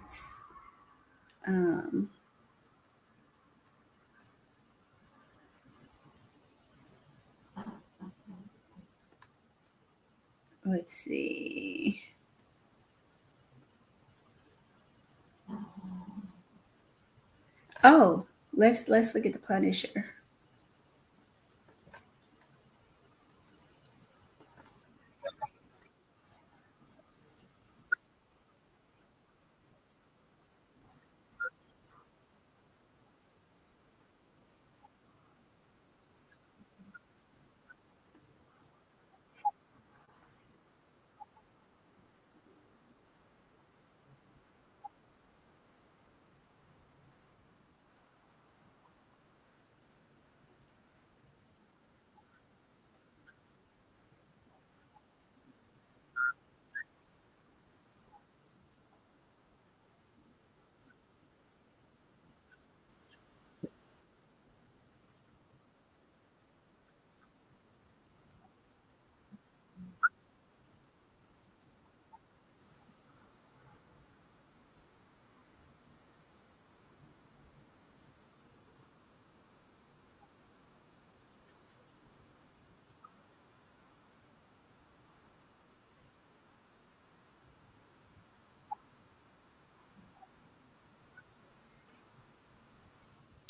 Let's see. Oh, let's look at the Punisher.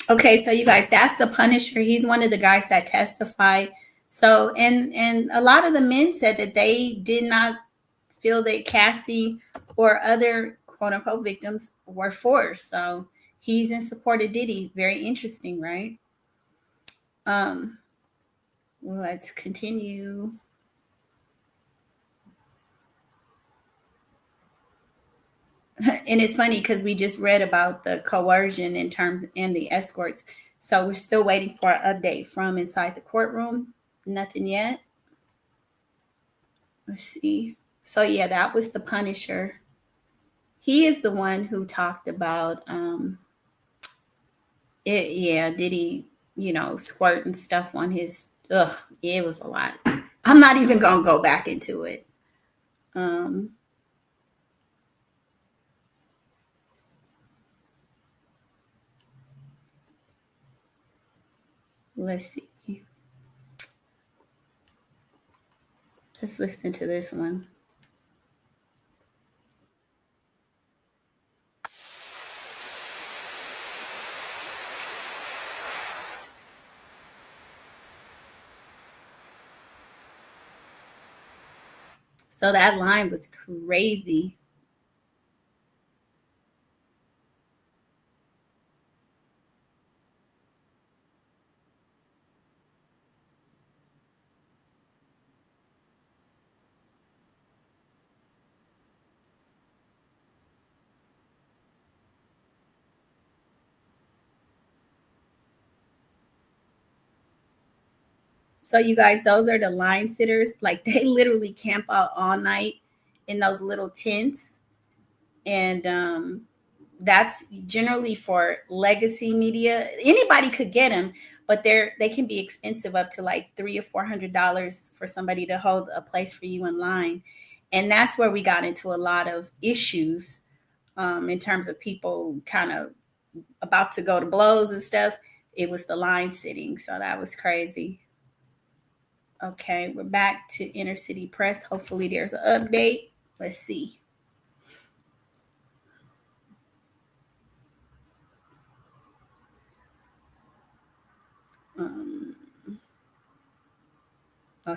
Okay, so you guys, that's the Punisher. He's one of the guys that testified. So, and a lot of the men said that they did not feel that Cassie or other quote unquote victims were forced. So he's in support of Diddy. Very interesting, right? Let's continue. And it's funny because we just read about the coercion in terms and the escorts. So we're still waiting for an update from inside the courtroom. Nothing yet. Let's see. So yeah, that was the Punisher. He is the one who talked about it. Yeah, did he, squirting stuff on his? It was a lot. I'm not even gonna go back into it. Let's see. Let's listen to this one. So that line was crazy. So you guys, those are the line sitters. Like they literally camp out all night in those little tents. And that's generally for legacy media. Anybody could get them, but they can be expensive, up to like $300 or $400 for somebody to hold a place for you in line. And that's where we got into a lot of issues in terms of people kind of about to go to blows and stuff. It was the line sitting. So that was crazy. Okay, we're back to Inner City Press. Hopefully there's an update. Let's see.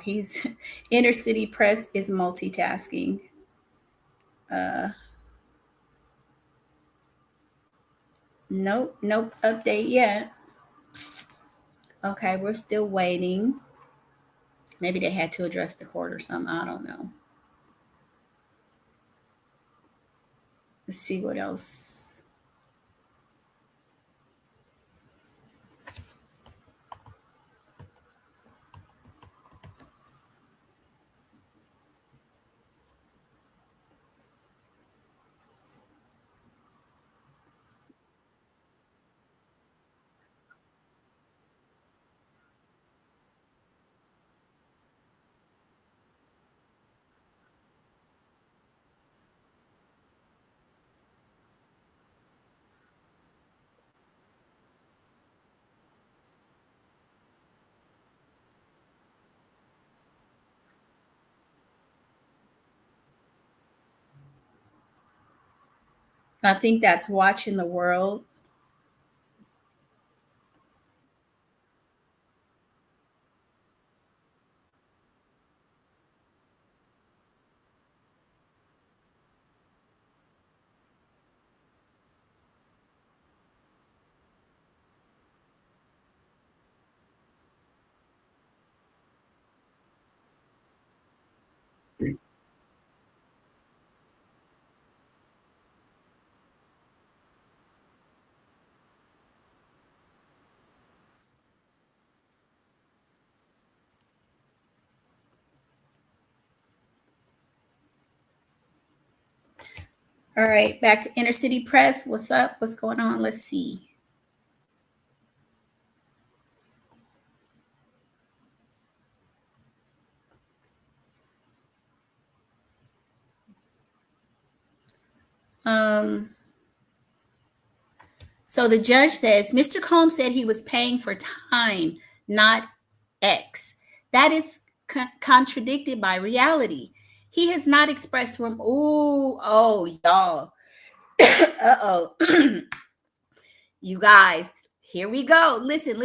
He's Inner City Press is multitasking. Nope, update yet. Okay, we're still waiting. Maybe they had to address the court or something. I don't know. Let's see what else. I think that's Watching the World. All right, back to Inner City Press. What's up? What's going on? Let's see. So the judge says Mr. Combs said he was paying for time, not X. That is contradicted by reality. He has not expressed from, y'all. Uh-oh. You guys, Here we go. Listen.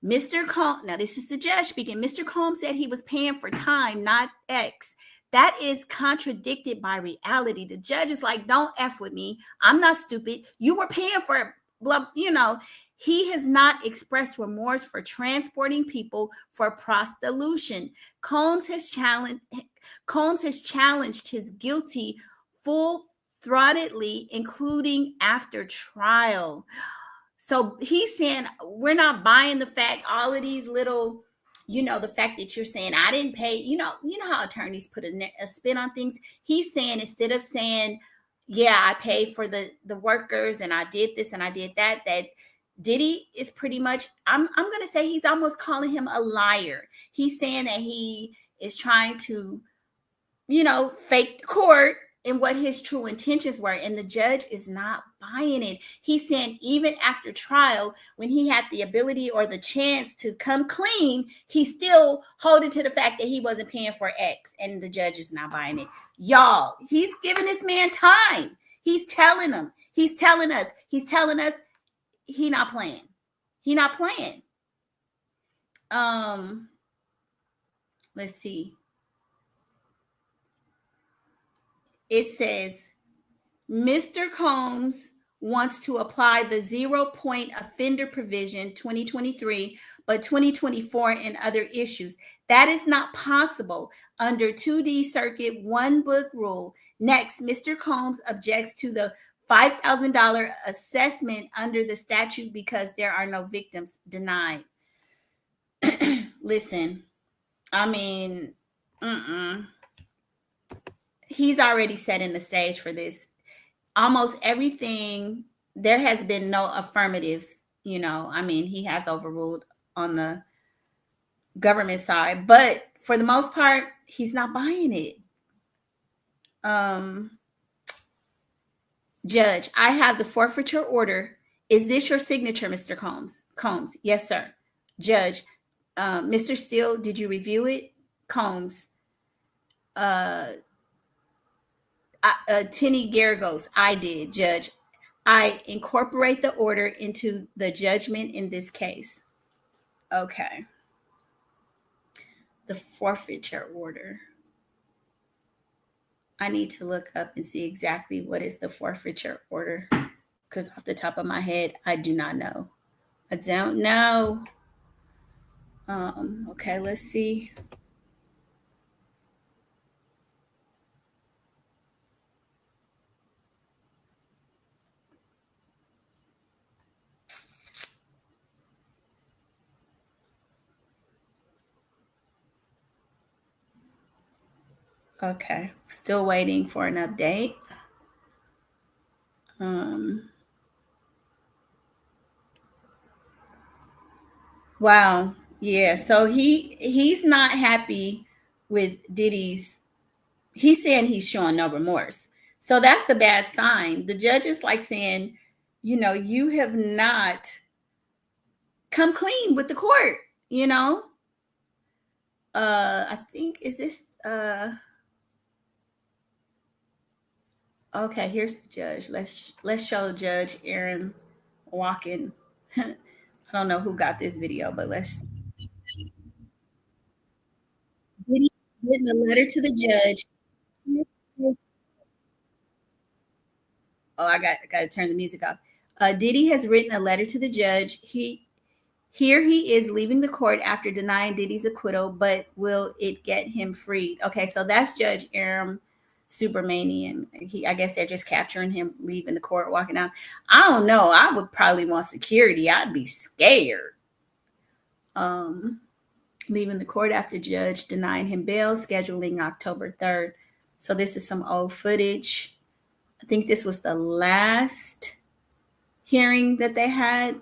Mr. Combs, now this is the judge speaking. Mr. Combs said he was paying for time, not X. That is contradicted by reality. The judge is like, don't F with me. I'm not stupid. You were paying for blah, He has not expressed remorse for transporting people for prostitution. Combs has challenged his guilty full-throatedly, including after trial. So he's saying, we're not buying the fact, all of these little, the fact that you're saying I didn't pay, you know how attorneys put a spin on things. He's saying, instead of saying, yeah, I paid for the workers and I did this and I did that, that Diddy is pretty much, I'm going to say he's almost calling him a liar. He's saying that he is trying to, fake the court and what his true intentions were. And the judge is not buying it. He's saying even after trial, when he had the ability or the chance to come clean, he's still holding to the fact that he wasn't paying for X, and the judge is not buying it. Y'all, he's giving this man time. He's telling us he not playing. He not playing. Let's see. It says, Mr. Combs wants to apply the 0-point offender provision 2023, but 2024 and other issues. That is not possible under 2D Circuit One Book Rule. Next, Mr. Combs objects to the $5,000 assessment under the statute because there are no victims denied. Listen, I mean, he's already setting the stage for this. Almost everything, there has been no affirmatives, he has overruled on the government side, but for the most part, he's not buying it. Judge, I have the forfeiture order. Is this your signature, Mr. Combs? Combs, yes, sir. Judge, Mr. Steele, did you review it? Combs, Tinny Garagos, I did. Judge, I incorporate the order into the judgment in this case. Okay. The forfeiture order. I need to look up and see exactly what is the forfeiture order, because off the top of my head, I do not know. I don't know. Okay, let's see. Okay, still waiting for an update. Wow. Yeah, so he's not happy with Diddy's. He's saying he's showing no remorse. So that's a bad sign. The judge is like saying, you have not come clean with the court, I think, is this okay, here's the judge. Let's show Judge Aaron walking. I don't know who got this video, but let's. Diddy written a letter to the judge. Oh, I got to turn the music off. Diddy has written a letter to the judge. He is leaving the court after denying Diddy's acquittal, but will it get him freed? Okay, so that's Judge Aaron Supermanian. I guess they're just capturing him leaving the court, walking out. I don't know. I would probably want security. I'd be scared. Leaving the court after judge denying him bail, scheduling October 3rd. So this is some old footage. I think this was the last hearing that they had.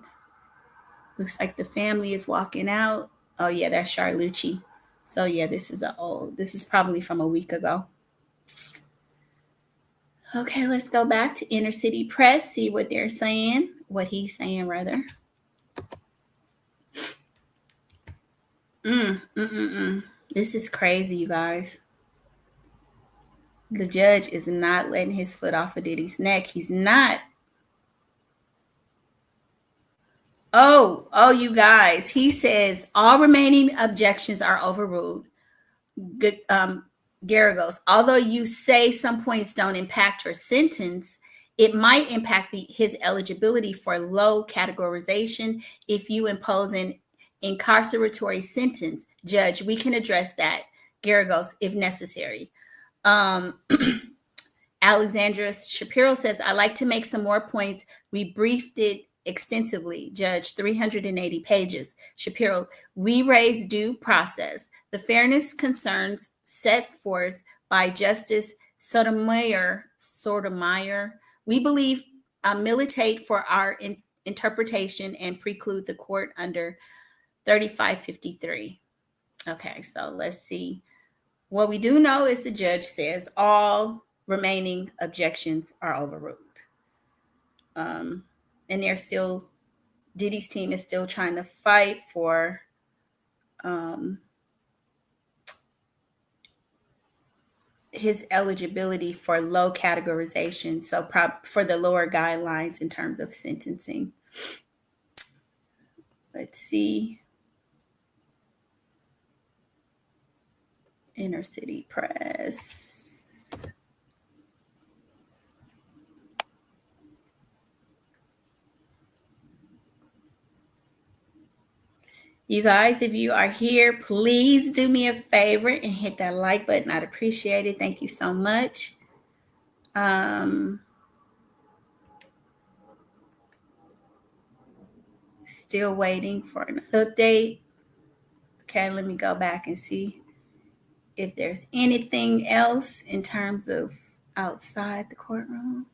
Looks like the family is walking out. Oh yeah, that's Charlucci. So yeah, this is probably from a week ago. Okay, let's go back to Inner City Press, see what they're saying, what he's saying rather. This is crazy, you guys. The judge is not letting his foot off of Diddy's neck. He's not. Oh, you guys. He says all remaining objections are overruled. Good. Garagos, although you say some points don't impact your sentence, it might impact his eligibility for low categorization if you impose an incarceratory sentence. Judge, we can address that, Garagos, if necessary. Alexandra Shapiro says, I like to make some more points. We briefed it extensively. Judge, 380 pages. Shapiro, we raised due process. The fairness concerns set forth by Justice Sotomayor, we believe militate for our interpretation and preclude the court under 3553. Okay, so let's see. What we do know is the judge says all remaining objections are overruled. And they're still, Diddy's team is still trying to fight for his eligibility for low categorization, so for the lower guidelines in terms of sentencing. Let's see. Inner City Press. You guys, if you are here, please do me a favor and hit that like button. I'd appreciate it. Thank you so much. Still waiting for an update. Okay, let me go back and see if there's anything else in terms of outside the courtroom.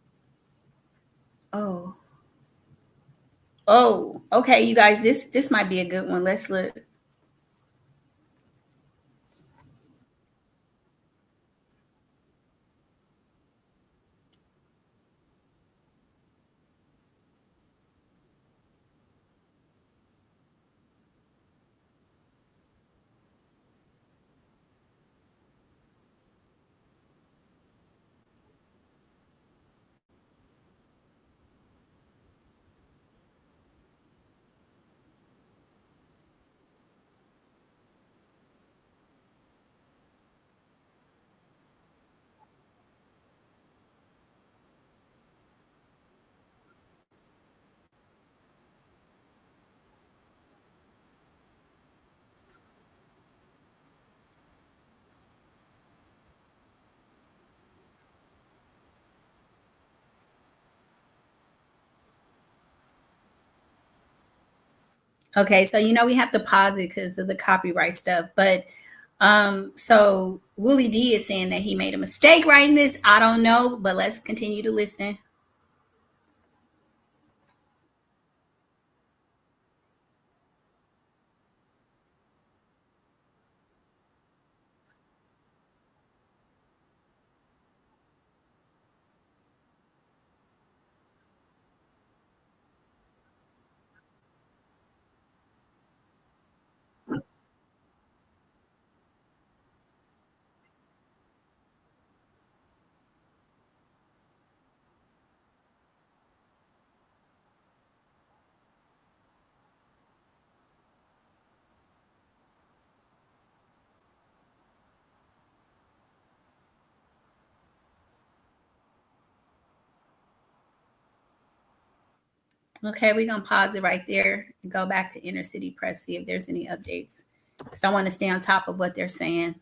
Oh, okay, you guys, this might be a good one. Let's look. Okay, so we have to pause it because of the copyright stuff. But so Willie D is saying that he made a mistake writing this. I don't know, but let's continue to listen. Okay, we're going to pause it right there and go back to Inner City Press, see if there's any updates. Because I want to stay on top of what they're saying.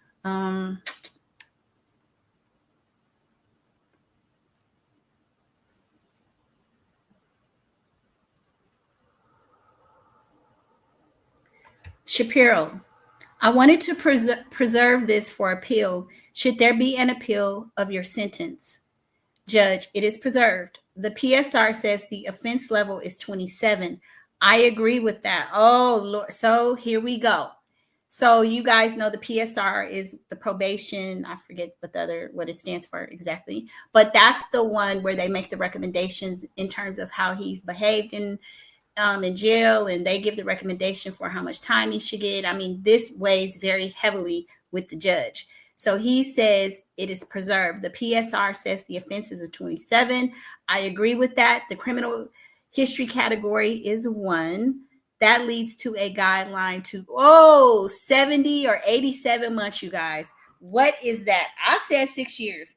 Shapiro, I wanted to preserve this for appeal. Should there be an appeal of your sentence? Judge, it is preserved. The PSR says the offense level is 27. I agree with that. Oh, Lord. So here we go. So you guys know the PSR is the probation. I forget what it stands for exactly. But that's the one where they make the recommendations in terms of how he's behaved in jail, and they give the recommendation for how much time he should get. I mean, this weighs very heavily with the judge. So he says it is preserved. The PSR says the offense is a 27. I agree with that. The criminal history category is 1. that leads to a guideline to 70 or 87 months, you guys. What is that? I said 6 years.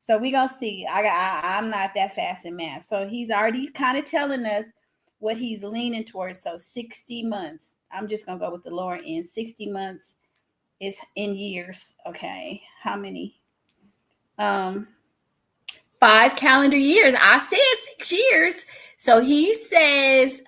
So we're going to see. I'm not that fast in math. So he's already kind of telling us what he's leaning towards. So 60 months. I'm just going to go with the lower end. 60 months is in years. Okay. How many? 5 calendar years. I said 6 years. So he says,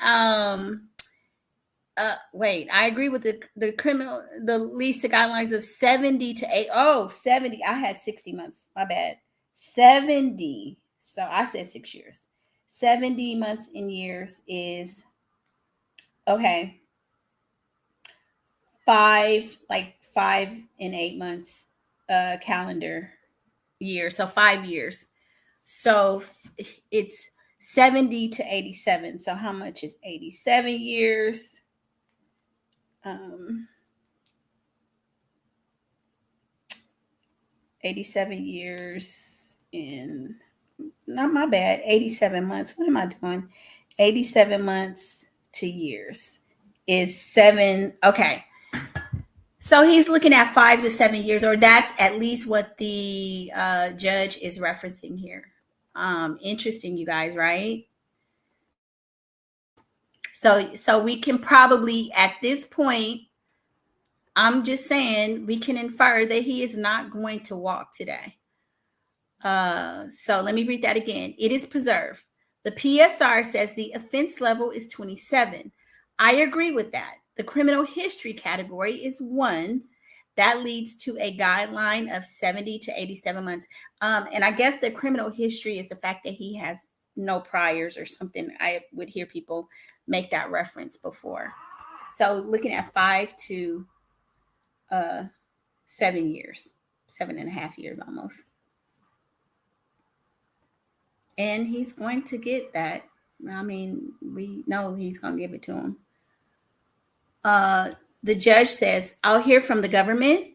wait, I agree with the criminal, the least guidelines of 70 to 8. 70. I had 60 months. My bad. 70. So I said 6 years. 70 months in years is okay. 5 and 8 months calendar year. So 5 years. So it's 70 to 87. So how much is 87 years? 87 years in, not my bad, 87 months. What am I doing? 87 months to years is 7. Okay. So he's looking at 5 to 7 years, or that's at least what the judge is referencing here. Interesting, you guys, right? So we can probably, at this point, I'm just saying, we can infer that he is not going to walk today. So let me read that again. It is preserved. The PSR says the offense level is 27. I agree with that. The criminal history category is 1. That leads to a guideline of 70 to 87 months. And I guess the criminal history is the fact that he has no priors or something. I would hear people make that reference before. So looking at 5 to 7 years, 7.5 years almost. And he's going to get that. I mean, we know he's going to give it to him. The judge says, I'll hear from the government.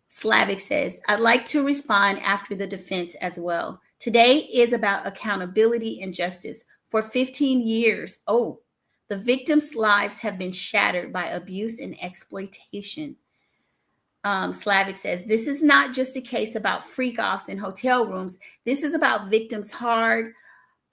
Slavic says, I'd like to respond after the defense as well. Today is about accountability and justice. For 15 years, the victims' lives have been shattered by abuse and exploitation. Slavic says, this is not just a case about freak-offs in hotel rooms. This is about victims' hard,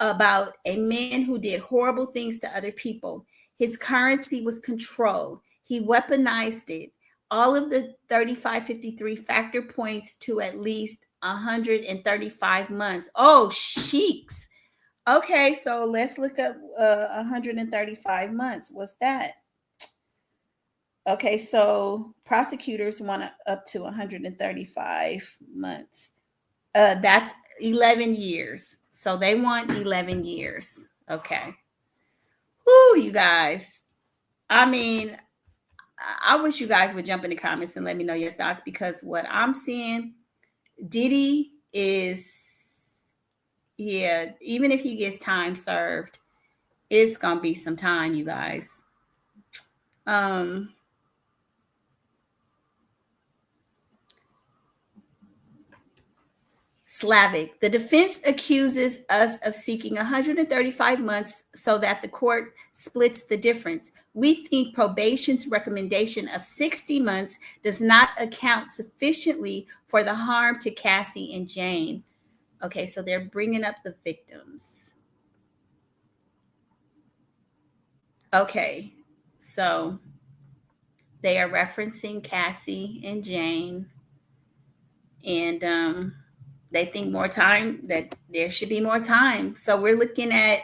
about a man who did horrible things to other people. His currency was control. He weaponized it. All of the 3553 factor points to at least 135 months. Oh, sheiks. Okay, so let's look up 135 months. What's that? Okay, so prosecutors want up to 135 months. That's 11 years. So they want 11 years. Okay. Woo, you guys. I mean, I wish you guys would jump in the comments and let me know your thoughts, because what I'm seeing, Diddy is, even if he gets time served, it's going to be some time, you guys. Slavic, the defense accuses us of seeking 135 months so that the court splits the difference. We think probation's recommendation of 60 months does not account sufficiently for the harm to Cassie and Jane. Okay, so they're bringing up the victims. Okay, so they are referencing Cassie and Jane, and they think more time, that there should be more time. So we're looking at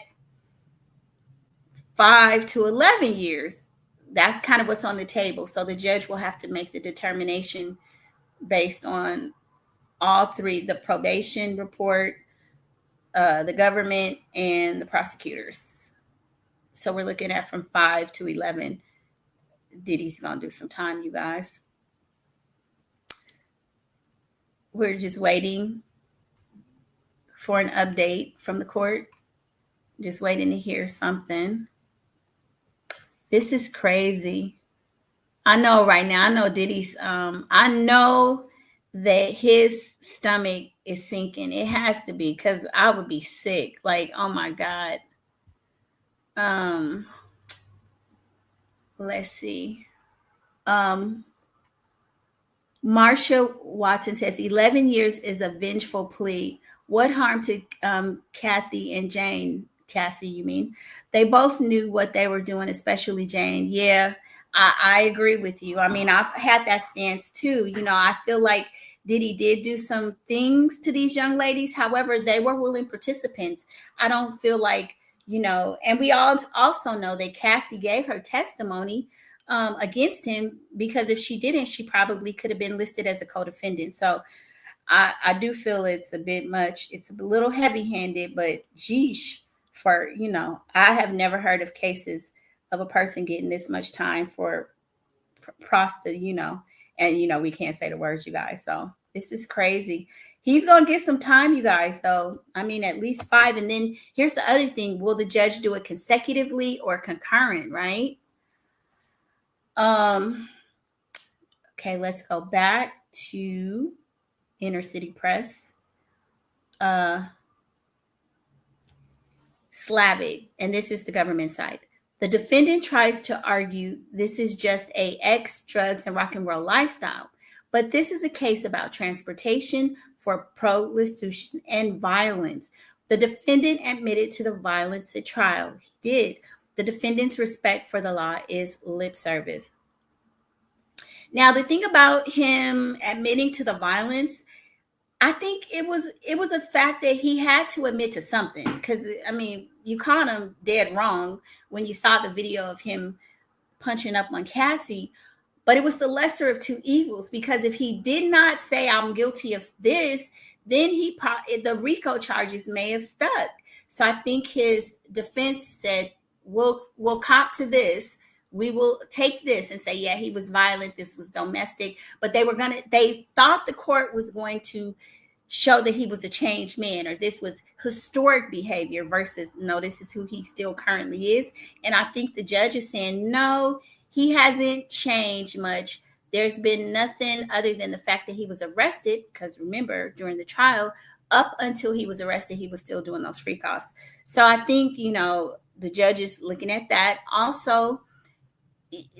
5 to 11 years. That's kind of what's on the table. So the judge will have to make the determination based on all three, the probation report, the government, and the prosecutors. So we're looking at from 5 to 11. Diddy's going to do some time, you guys. We're just waiting for an update from the court. Just waiting to hear something. This is crazy. I know right now, I know Diddy's, I know that his stomach is sinking. It has to be, because I would be sick. Like, oh my God. let's see. Marsha Watson says 11 years is a vengeful plea. What harm to Kathy and Jane? Cassie, you mean? They both knew what they were doing, especially Jane. Yeah, I agree with you. I mean, I've had that stance too. You know, I feel like Diddy did do some things to these young ladies. However, they were willing participants. I don't feel like, you know, and we all also know that Cassie gave her testimony against him, because if she didn't, she probably could have been listed as a co-defendant. So I do feel it's a bit much. It's a little heavy-handed, but geesh, for, you know, I have never heard of cases of a person getting this much time for prostitute, you know, and, you know, we can't say the words, you guys. So this is crazy. He's going to get some time, you guys, though. I mean, at least 5. And then here's the other thing. Will the judge do it consecutively or concurrent, right? Okay, let's go back to Inner City Press. Slavic, and this is the government side. The defendant tries to argue this is just a X, drugs, and rock and roll lifestyle, but this is a case about transportation for prostitution and violence. The defendant admitted to the violence at trial. He did. The defendant's respect for the law is lip service. Now, the thing about him admitting to the violence, I think it was a fact that he had to admit to something, because, I mean, you caught him dead wrong when you saw the video of him punching up on Cassie, but it was the lesser of two evils, because if he did not say I'm guilty of this, then the RICO charges may have stuck. So I think his defense said, we'll cop to this. We will take this and say, yeah, he was violent. This was domestic. But they thought the court was going to show that he was a changed man, or this was historic behavior versus, no, this is who he still currently is. And I think the judge is saying, no, he hasn't changed much. There's been nothing other than the fact that he was arrested, because remember, during the trial, up until he was arrested, he was still doing those freak offs. So I think, you know, the judge is looking at that. Also,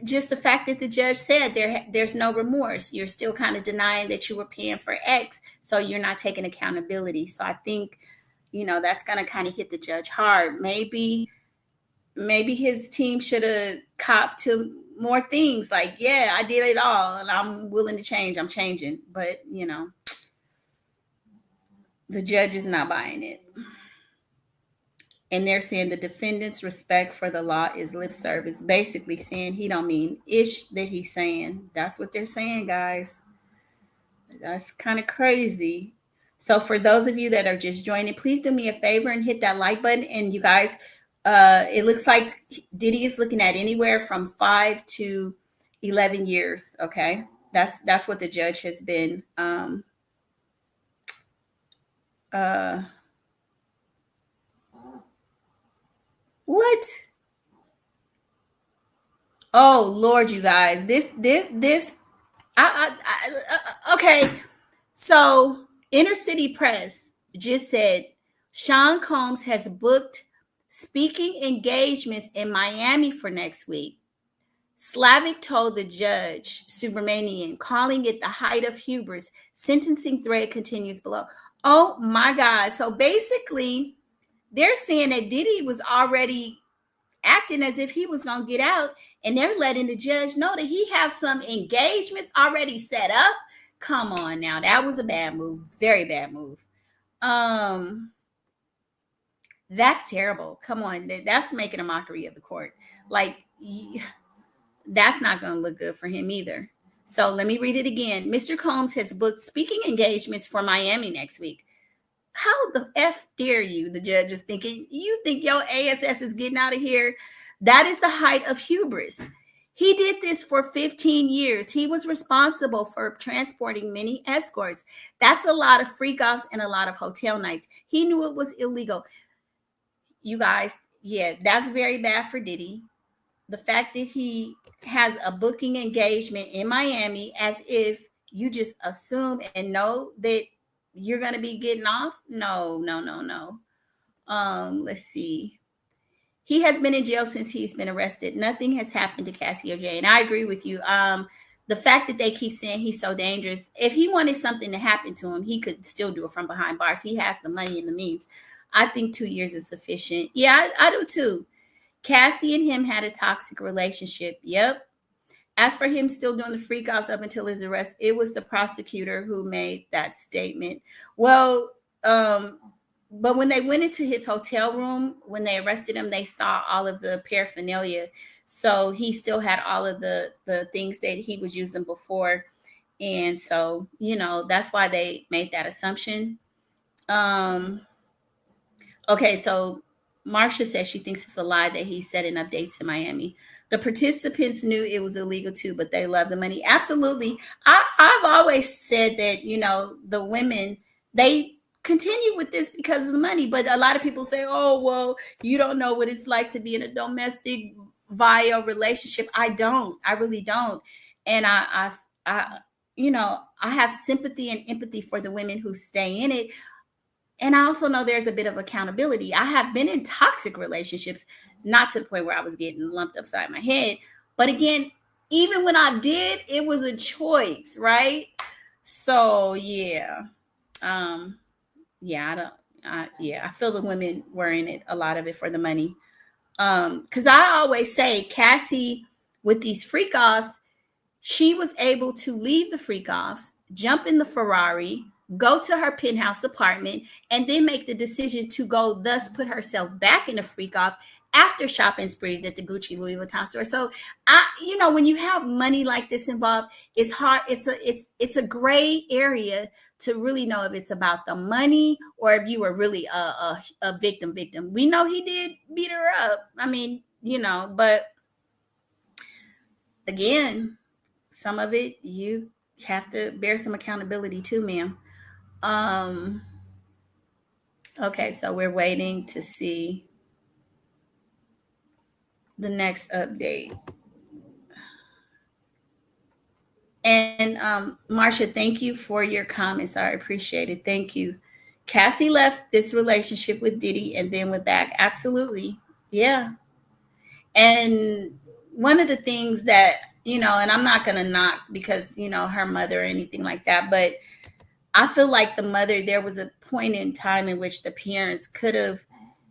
just the fact that the judge said there's no remorse. You're still kind of denying that you were paying for X, so you're not taking accountability. So I think, you know, that's going to kind of hit the judge hard. Maybe his team should have copped to more things, like, yeah, I did it all and I'm willing to change. I'm changing. But, you know, the judge is not buying it. And they're saying the defendant's respect for the law is lip service, basically saying he don't mean ish that he's saying. That's what they're saying, guys. That's kind of crazy. So for those of you that are just joining, please do me a favor and hit that like button. And you guys, it looks like Diddy is looking at anywhere from 5 to 11 years. Okay, that's what the judge has been. What? Oh Lord, you guys, okay. So Inner City Press just said Sean Combs has booked speaking engagements in Miami for next week. Slavic told the judge, Subramanian, calling it the height of hubris. Sentencing thread continues below. Oh my God. So basically, they're saying that Diddy was already acting as if he was going to get out, and they're letting the judge know that he have some engagements already set up. Come on now. That was a bad move. Very bad move. That's terrible. Come on. That's making a mockery of the court. Like, that's not going to look good for him either. So let me read it again. Mr. Combs has booked speaking engagements for Miami next week. How the F dare you? The judge is thinking, you think your ASS is getting out of here? That is the height of hubris. He did this for 15 years. He was responsible for transporting many escorts. That's a lot of freak offs and a lot of hotel nights. He knew it was illegal. You guys, yeah, that's very bad for Diddy. The fact that he has a booking engagement in Miami as if you just assume and know that you're going to be getting off. No. Let's see. He has been in jail since he's been arrested. Nothing has happened to Cassie or Jay. And I agree with you. The fact that they keep saying he's so dangerous, if he wanted something to happen to him, he could still do it from behind bars. He has the money and the means. I think 2 years is sufficient. Yeah, I do too. Cassie and him had a toxic relationship. Yep. As for him still doing the freak offs up until his arrest, it was the prosecutor who made that statement. Well, but when they went into his hotel room, when they arrested him, they saw all of the paraphernalia. So he still had all of the things that he was using before. And so, you know, that's why they made that assumption. Okay, so Marcia says she thinks it's a lie that he's setting up dates in Miami. The participants knew it was illegal too, but they love the money. Absolutely. I've always said that, you know, the women, they continue with this because of the money. But a lot of people say, oh, well, you don't know what it's like to be in a domestic via relationship. I really don't. And I you know, I have sympathy and empathy for the women who stay in it. And I also know there's a bit of accountability. I have been in toxic relationships, not to the point where I was getting lumped upside my head. But again, even when I did, it was a choice, right? So yeah. I feel the women were in it, a lot of it for the money. Because I always say Cassie, with these freak offs, she was able to leave the freak offs, jump in the Ferrari, go to her penthouse apartment, and then make the decision to go, thus put herself back in a freak off after shopping sprees at the Gucci Louis Vuitton store. So you know, when you have money like this involved, it's hard. It's a gray area to really know if it's about the money or if you were really a victim. We know he did beat her up. I mean, you know, but again, some of it you have to bear some accountability too, ma'am. Okay, so we're waiting to see the next update. And Marcia, thank you for your comments. I appreciate it. Thank you. Cassie left this relationship with Diddy and then went back. Absolutely. Yeah. And one of the things that, you know, and I'm not going to knock because, you know, her mother or anything like that, but I feel like the mother, there was a point in time in which the parents could have,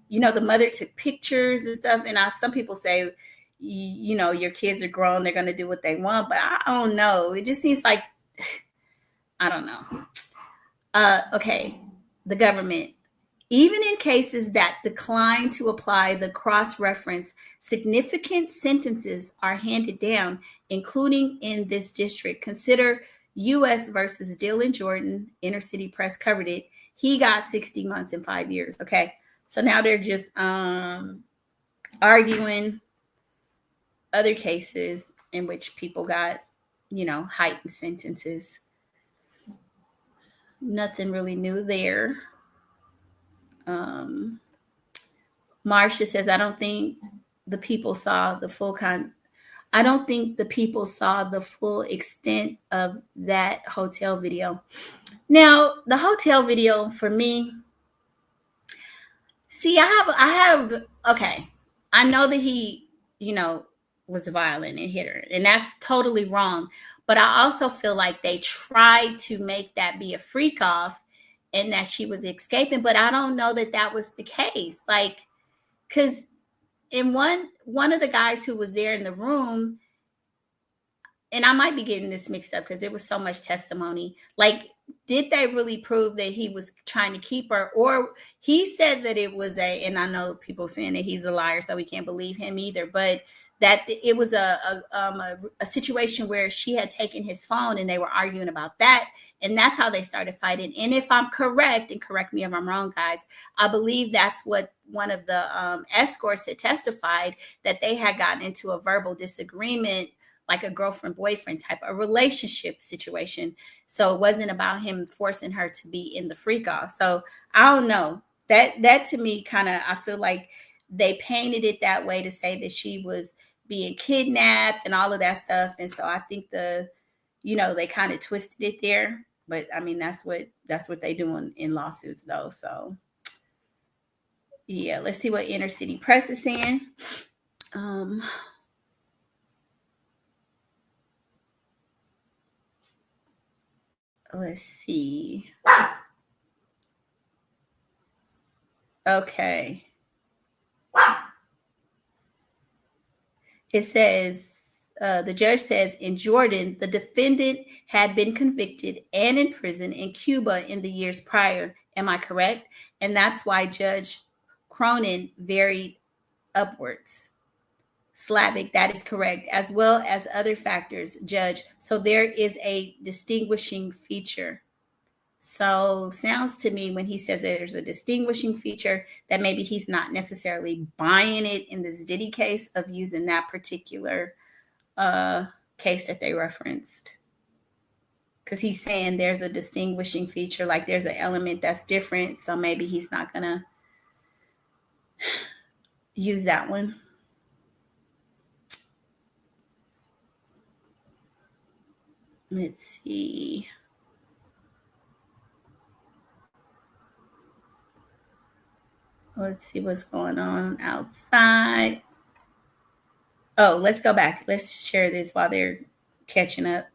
you know, the mother took pictures and stuff. And some people say, you know, your kids are grown, they're going to do what they want. But I don't know. It just seems like, I don't know. Okay. The government, even in cases that decline to apply the cross-reference, significant sentences are handed down, including in this district. Consider U.S. versus Dylan Jordan. Inner City Press covered it. He got 60 months and 5 years. Okay. So now they're just arguing other cases in which people got, you know, heightened sentences. Nothing really new there. Marcia says, I don't think the people saw the full I don't think the people saw the full extent of that hotel video. Now, the hotel video for me, see, okay. I know that he, you know, was violent and hit her, and that's totally wrong. But I also feel like they tried to make that be a freak off and that she was escaping. But I don't know that that was the case. Like, because in one of the guys who was there in the room, and I might be getting this mixed up because there was so much testimony. Like, did they really prove that he was trying to keep her? Or he said that it was and I know people saying that he's a liar, so we can't believe him either, but that it was a situation where she had taken his phone and they were arguing about that. And that's how they started fighting. And if I'm correct, and correct me if I'm wrong, guys, I believe that's what one of the escorts had testified, that they had gotten into a verbal disagreement, like a girlfriend boyfriend type of relationship situation. So it wasn't about him forcing her to be in the freak off. So I don't know, that to me kind of, I feel like they painted it that way to say that she was being kidnapped and all of that stuff. And so I think they kind of twisted it there. But I mean, that's what they do in lawsuits though. So Yeah, let's see what Inner City Press is saying. Let's see. Okay. It says, the judge says in Jordan, the defendant had been convicted and in prison in Cuba in the years prior. Am I correct? And that's why Judge Cronin varied upwards. Slavic, that is correct, as well as other factors, Judge. So there is a distinguishing feature. So sounds to me when he says there's a distinguishing feature that maybe he's not necessarily buying it in this Diddy case of using that particular case that they referenced. Because he's saying there's a distinguishing feature, like there's an element that's different. So maybe he's not going to use that one. Let's see. Let's see what's going on outside. Oh, let's go back. Let's share this while they're catching up.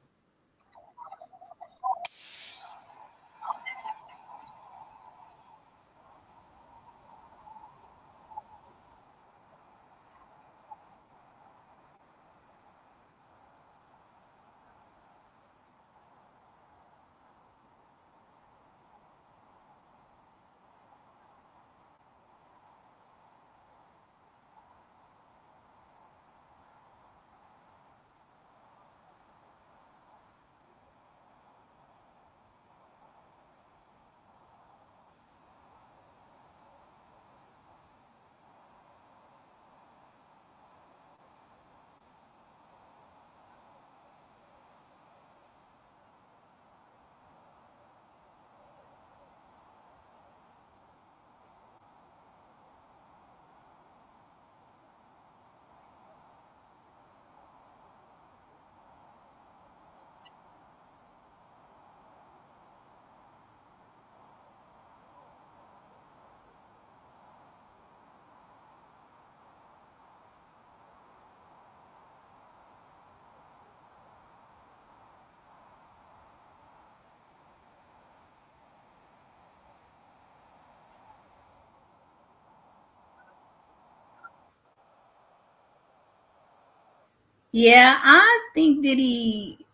Yeah, I think Diddy,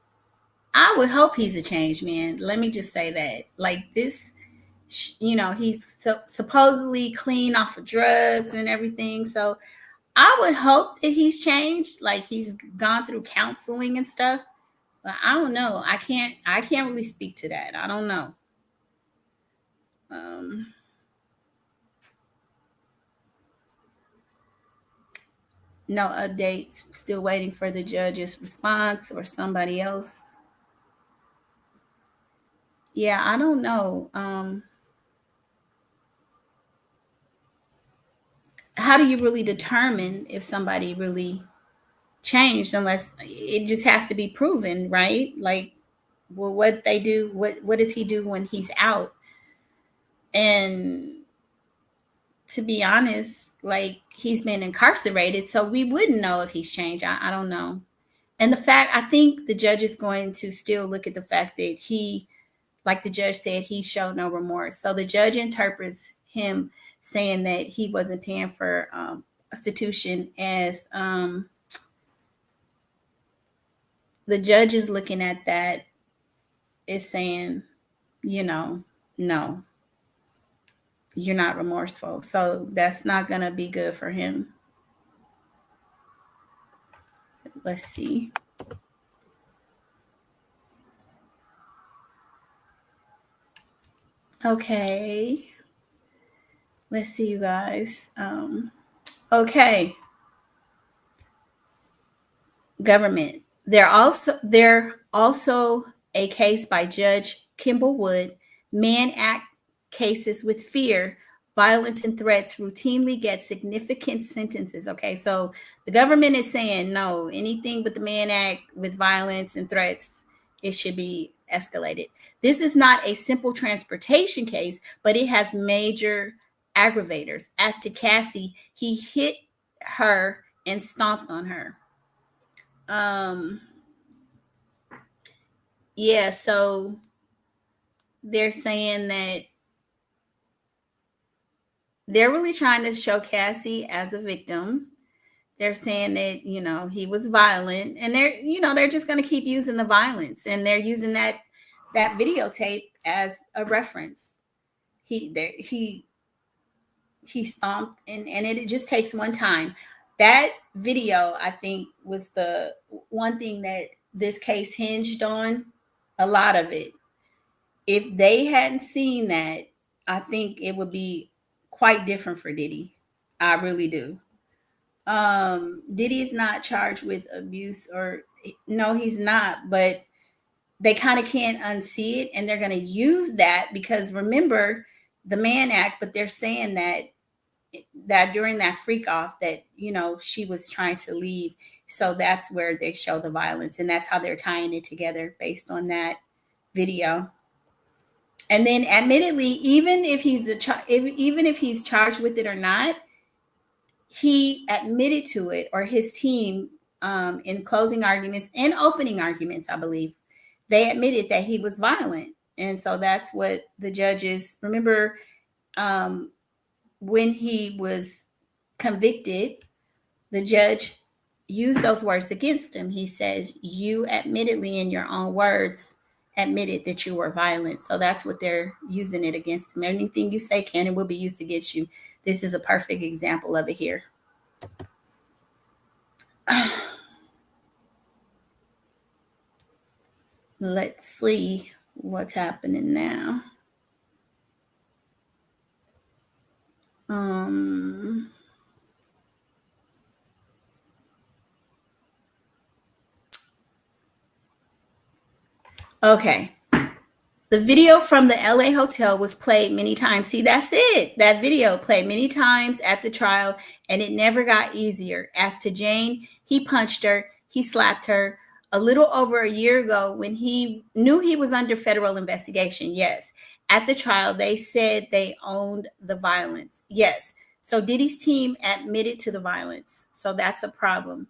I would hope he's a changed man. Let me just say that. Like this, he's supposedly clean off of drugs and everything. So I would hope that he's changed, like he's gone through counseling and stuff. But I don't know. I can't really speak to that. I don't know. No updates. Still waiting for the judge's response or somebody else. Yeah, I don't know. How do you really determine if somebody really changed unless it just has to be proven, right? Like, well, what they do, what does he do when he's out? And to be honest, like he's been incarcerated, so we wouldn't know if he's changed. I don't know. And the fact, I think the judge is going to still look at the fact that he, like the judge said, he showed no remorse. So the judge interprets him saying that he wasn't paying for restitution as the judge is looking at that is saying, no, you're not remorseful. So that's not going to be good for him. Let's see. Okay. Let's see, you guys. Okay. Government. There also a case by Judge Kimball Wood, Mann Act cases with fear, violence, and threats routinely get significant sentences. Okay, so the government is saying no, anything with the Mann Act with violence and threats, it should be escalated. This is not a simple transportation case, but it has major aggravators. As to Cassie, he hit her and stomped on her. Yeah, so they're saying that they're really trying to show Cassie as a victim. They're saying that, you know, he was violent, and they're just going to keep using the violence, and they're using that videotape as a reference. He stomped, and it just takes one time. That video, I think, was the one thing that this case hinged on, a lot of it. If they hadn't seen that, I think it would be quite different for Diddy. I really do. Diddy is not charged with abuse, or no, he's not, but they kind of can't unsee it, and they're going to use that because remember the Mann Act, but they're saying that during that freak off that, you know, she was trying to leave. So that's where they show the violence, and that's how they're tying it together based on that video. And then admittedly, even if he's charged with it or not, he admitted to it, or his team, in closing arguments and opening arguments, I believe, they admitted that he was violent. And so that's what the judges, remember, when he was convicted, the judge used those words against him. He says, you admittedly in your own words admitted that you were violent. So that's what they're using it against him. Anything you say can and will be used against you. This is a perfect example of it here. Let's see what's happening now. Okay. The video from the LA hotel was played many times. See, that's it. That video played many times at the trial, and it never got easier. As to Jane, he punched her, he slapped her. A little over a year ago, when he knew he was under federal investigation, yes. At the trial, they said they owned the violence. Yes. So Diddy's team admitted to the violence. So that's a problem.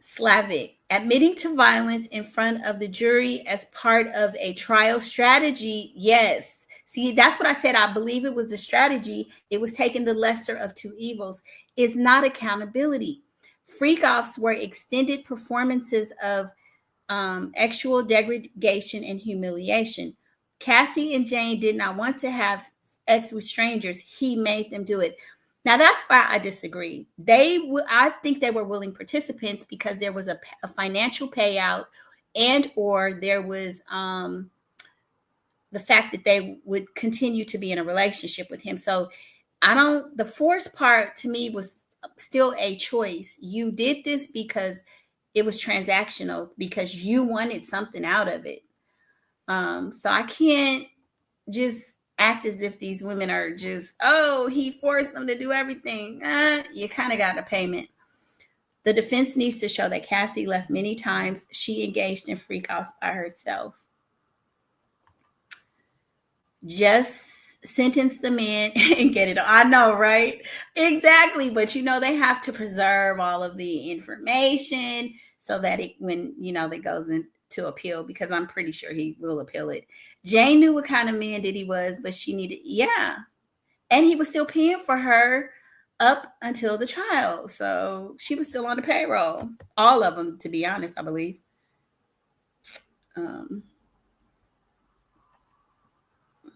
Slavic, admitting to violence in front of the jury as part of a trial strategy. Yes. See, that's what I said. I believe it was a strategy. It was taking the lesser of two evils. It's not accountability. Freak-offs were extended performances of actual degradation and humiliation. Cassie and Jane did not want to have sex with strangers. He made them do it. Now, that's why I disagree. I think they were willing participants because there was a financial payout, and or there was the fact that they would continue to be in a relationship with him. So the force part to me was still a choice. You did this because it was transactional, because you wanted something out of it. So I can't just act as if these women are just, oh, he forced them to do everything. You kind of got a payment. The defense needs to show that Cassie left many times. She engaged in freak-offs by herself. Just sentence the man and get it. I know, right? Exactly. But, they have to preserve all of the information so that when that goes into appeal, because I'm pretty sure he will appeal it. Jane knew what kind of man Diddy was, but she needed, and he was still paying for her up until the trial. So she was still on the payroll. All of them, to be honest, I believe.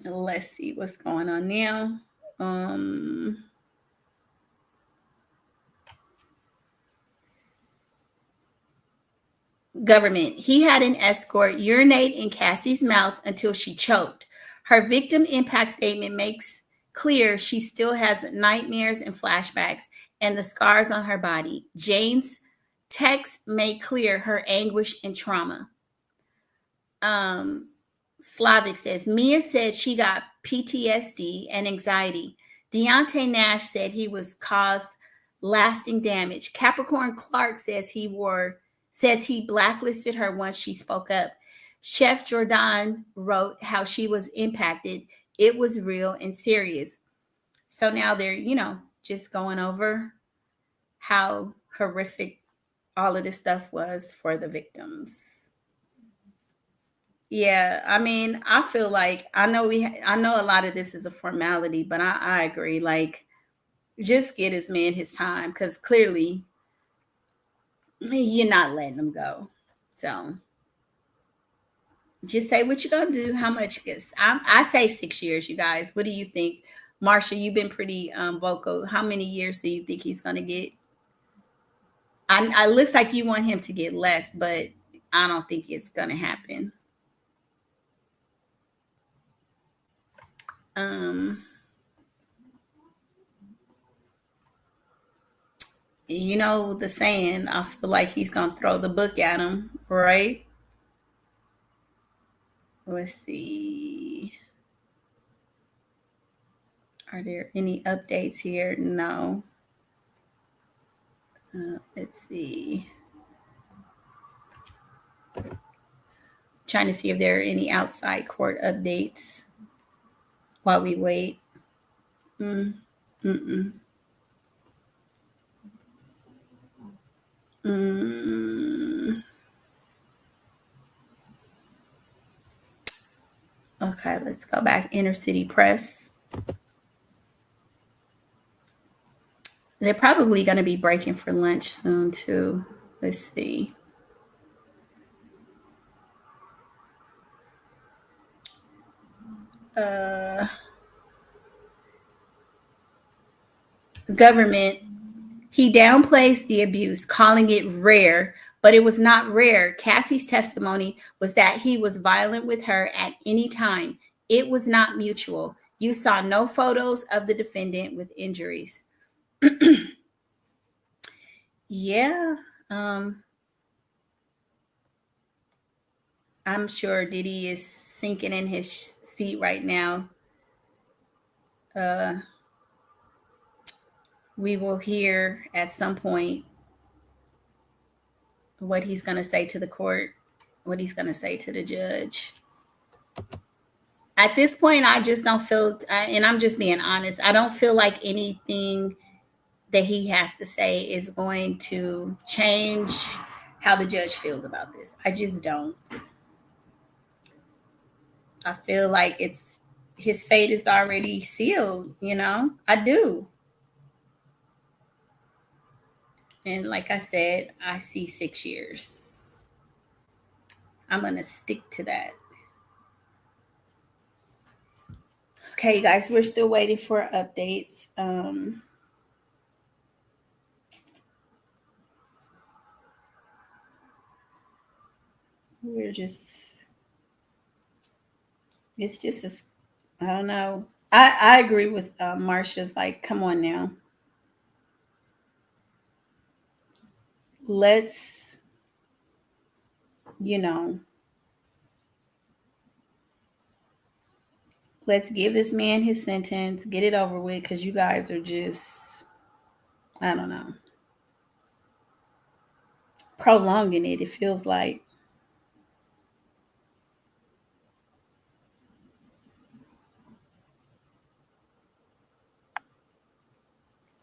Let's see what's going on now. Government. He had an escort urinate in Cassie's mouth until she choked. Her victim impact statement makes clear she still has nightmares and flashbacks and the scars on her body. Jane's text made clear her anguish and trauma. Slavic says, Mia said she got PTSD and anxiety. Deontay Nash said he was caused lasting damage. Capricorn Clark says he blacklisted her once she spoke up. Chef Jordan wrote how she was impacted. It was real and serious. So now they're, just going over how horrific all of this stuff was for the victims. Yeah, I mean, I feel like I know a lot of this is a formality, but I agree. Like, just get his man his time because clearly you're not letting him go. So just say what you're gonna do. How much? Is I say 6 years, you guys. What do you think, Marsha? You've been pretty vocal. How many years do you think he's gonna get? I looks like you want him to get less, but I don't think it's gonna happen. You know the saying, I feel like he's gonna throw the book at him, right? Let's see. Are there any updates here? No. Let's see. Trying to see if there are any outside court updates while we wait. Mm-mm. Okay, let's go back. Inner City Press. They're probably going to be breaking for lunch soon, too. Let's see. Government. He downplays the abuse, calling it rare, but it was not rare. Cassie's testimony was that he was violent with her at any time. It was not mutual. You saw no photos of the defendant with injuries. Yeah. I'm sure Diddy is sinking in his seat right now. We will hear at some point what he's going to say to the court, what he's going to say to the judge. At this point, I just don't feel, and I'm just being honest, I don't feel like anything that he has to say is going to change how the judge feels about this. I just don't. I feel like his fate is already sealed, I do. And like I said, I see 6 years. I'm going to stick to that. Okay, guys, we're still waiting for updates. It's just, I don't know. I agree with Marsha's like, come on now. Let's, let's give this man his sentence, get it over with, because you guys are just, I don't know, prolonging it, it feels like.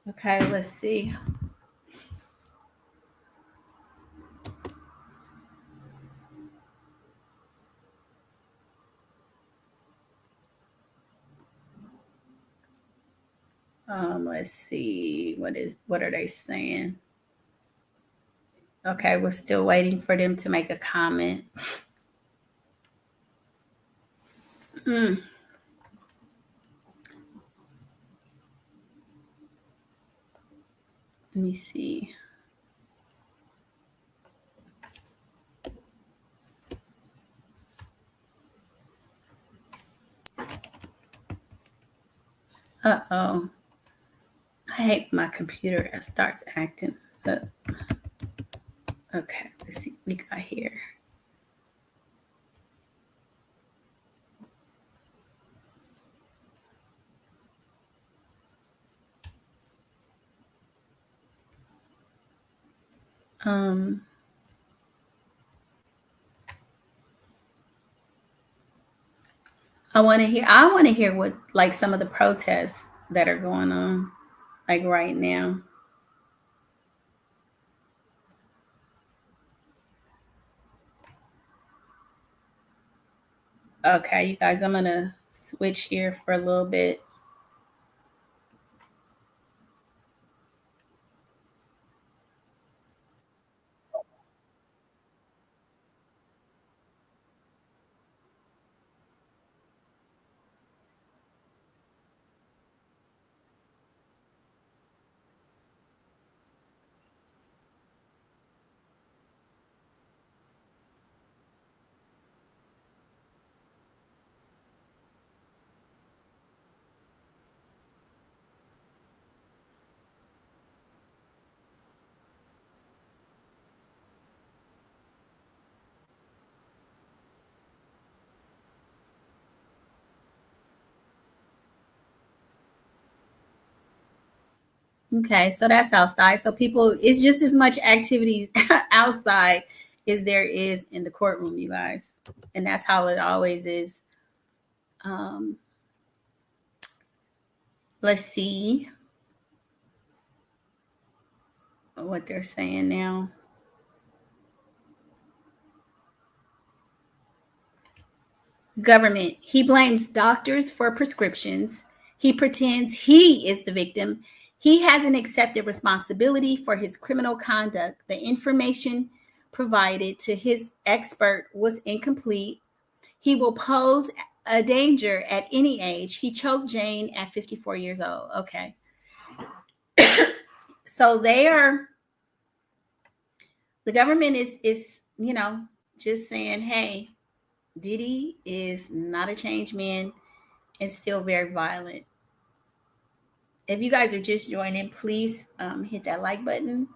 Okay, let's see. Let's see. What are they saying? Okay, we're still waiting for them to make a comment. Let me see. Uh-oh. I hate my computer. It starts acting up. Okay, let's see what we got here. I want to hear what like some of the protests that are going on like right now. Okay, you guys, I'm going to switch here for a little bit. Okay, so that's outside. So people, it's just as much activity outside as there is in the courtroom, you guys. And that's how it always is. Um, let's see what they're saying now. Government. He blames doctors for prescriptions. He pretends he is the victim. He hasn't accepted responsibility for his criminal conduct. The information provided to his expert was incomplete. He will pose a danger at any age. He choked Jane at 54 years old. Okay. So the government is, just saying, hey, Diddy is not a changed man and still very violent. If you guys are just joining, please hit that like button.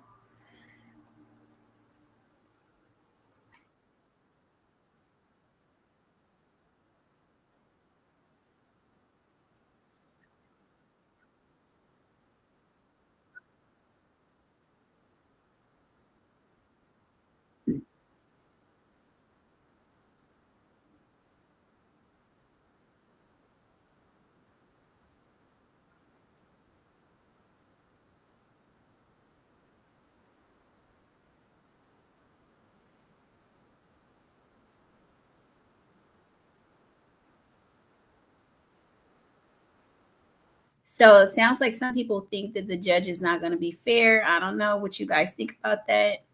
So it sounds like some people think that the judge is not going to be fair. I don't know what you guys think about that.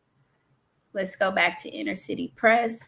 Let's go back to Inner City Press.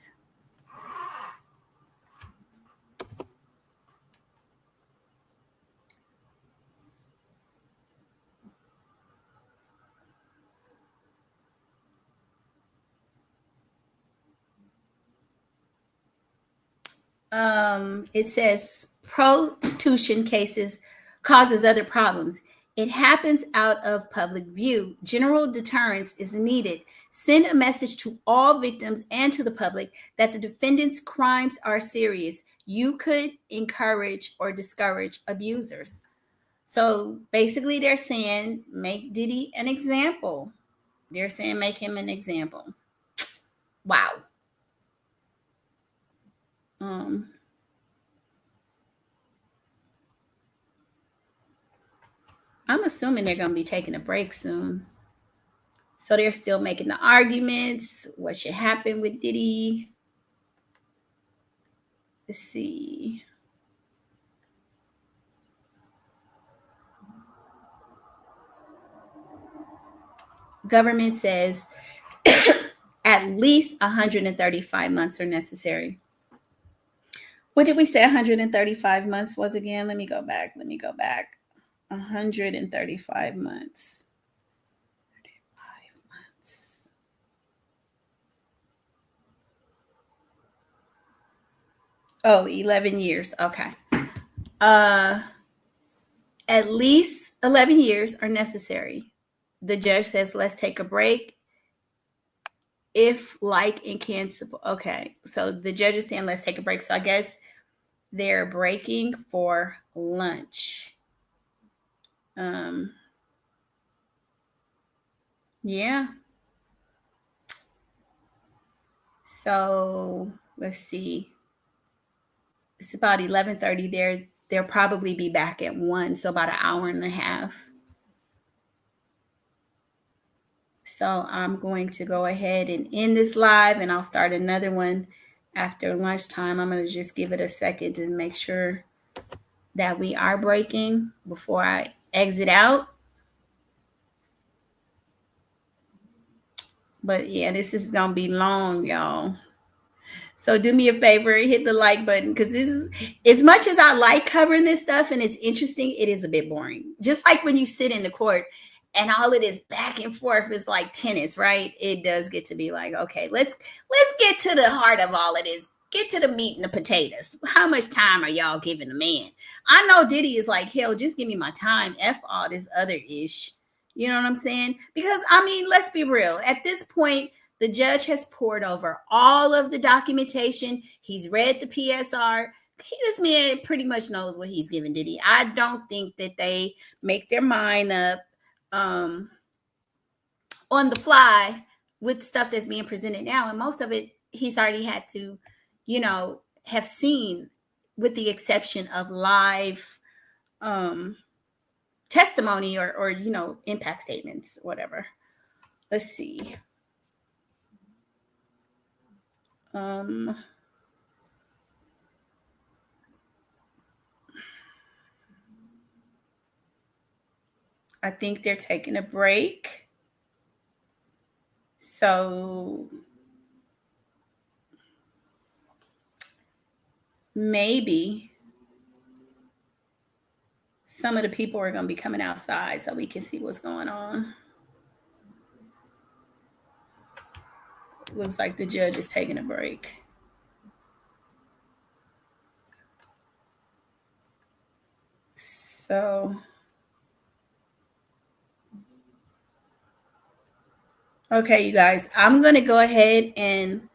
It says prostitution cases causes other problems. It happens out of public view. General deterrence is needed. Send a message to all victims and to the public that the defendant's crimes are serious. You could encourage or discourage abusers. So basically, they're saying make Diddy an example. They're saying make him an example. Wow. I'm assuming they're going to be taking a break soon. So they're still making the arguments. What should happen with Diddy? Let's see. Government says at least 135 months are necessary. What did we say 135 months was again? Let me go back. 135 months. Oh, 11 years. Okay. At least 11 years are necessary. The judge says, let's take a break. If like and cancelable. Okay. So the judge is saying, let's take a break. So I guess they're breaking for lunch. Yeah. So let's see. It's about 11:30 there. They'll probably be back at 1, so about an hour and a half. So I'm going to go ahead and end this live, and I'll start another one after lunchtime. I'm going to just give it a second to make sure that we are breaking before I exit out. But yeah, this is going to be long, y'all. So do me a favor, hit the like button, because this is, as much as I like covering this stuff and it's interesting, it is a bit boring. Just like when you sit in the court and all of this back and forth is like tennis, right? It does get to be like, okay, let's get to the heart of all of this. Get to the meat and the potatoes. How much time are y'all giving the man? I know Diddy is like, hell, just give me my time. F all this other ish. You know what I'm saying? Because I mean, let's be real. At this point, the judge has poured over all of the documentation. He's read the PSR. This man pretty much knows what he's giving Diddy. I don't think that they make their mind up on the fly with stuff that's being presented now. And most of it, he's already had to, have seen, with the exception of live testimony or impact statements, whatever. Let's see. I think they're taking a break. So maybe some of the people are going to be coming outside so we can see what's going on. Looks like the judge is taking a break. So, okay, you guys, I'm going to go ahead and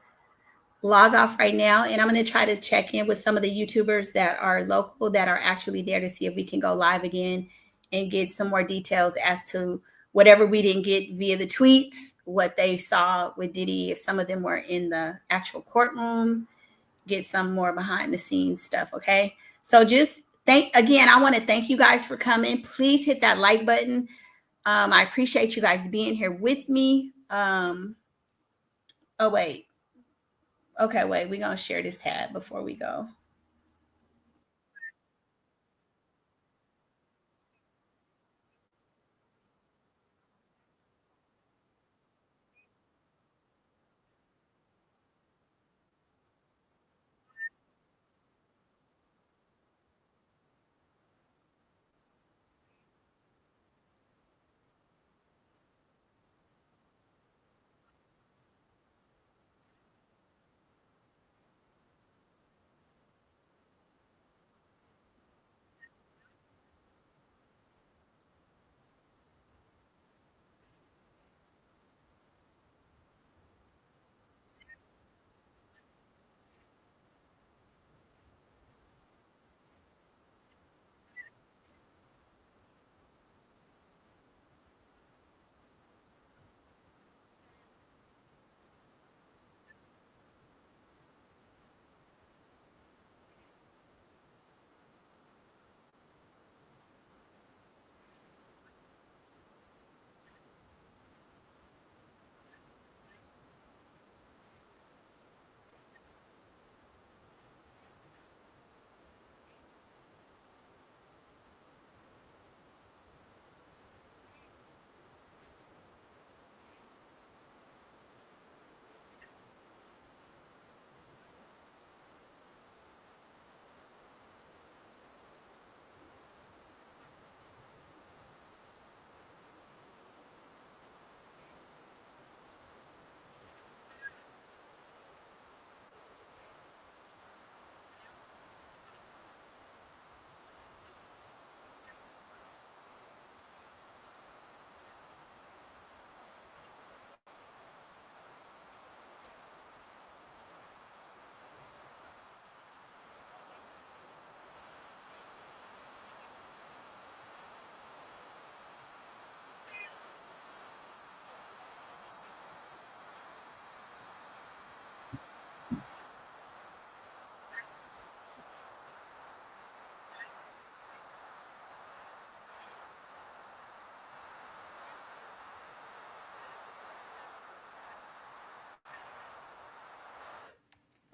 log off right now, and I'm going to try to check in with some of the YouTubers that are local that are actually there to see if we can go live again and get some more details as to whatever we didn't get via the tweets, what they saw with Diddy, if some of them were in the actual courtroom, get some more behind the scenes stuff. Okay. So just I want to thank you guys for coming. Please hit that like button. I appreciate you guys being here with me. Oh, wait. Okay, wait. We're going to share this tab before we go.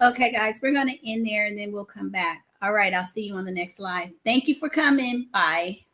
Okay, guys, we're going to end there and then we'll come back. All right, I'll see you on the next live. Thank you for coming. Bye.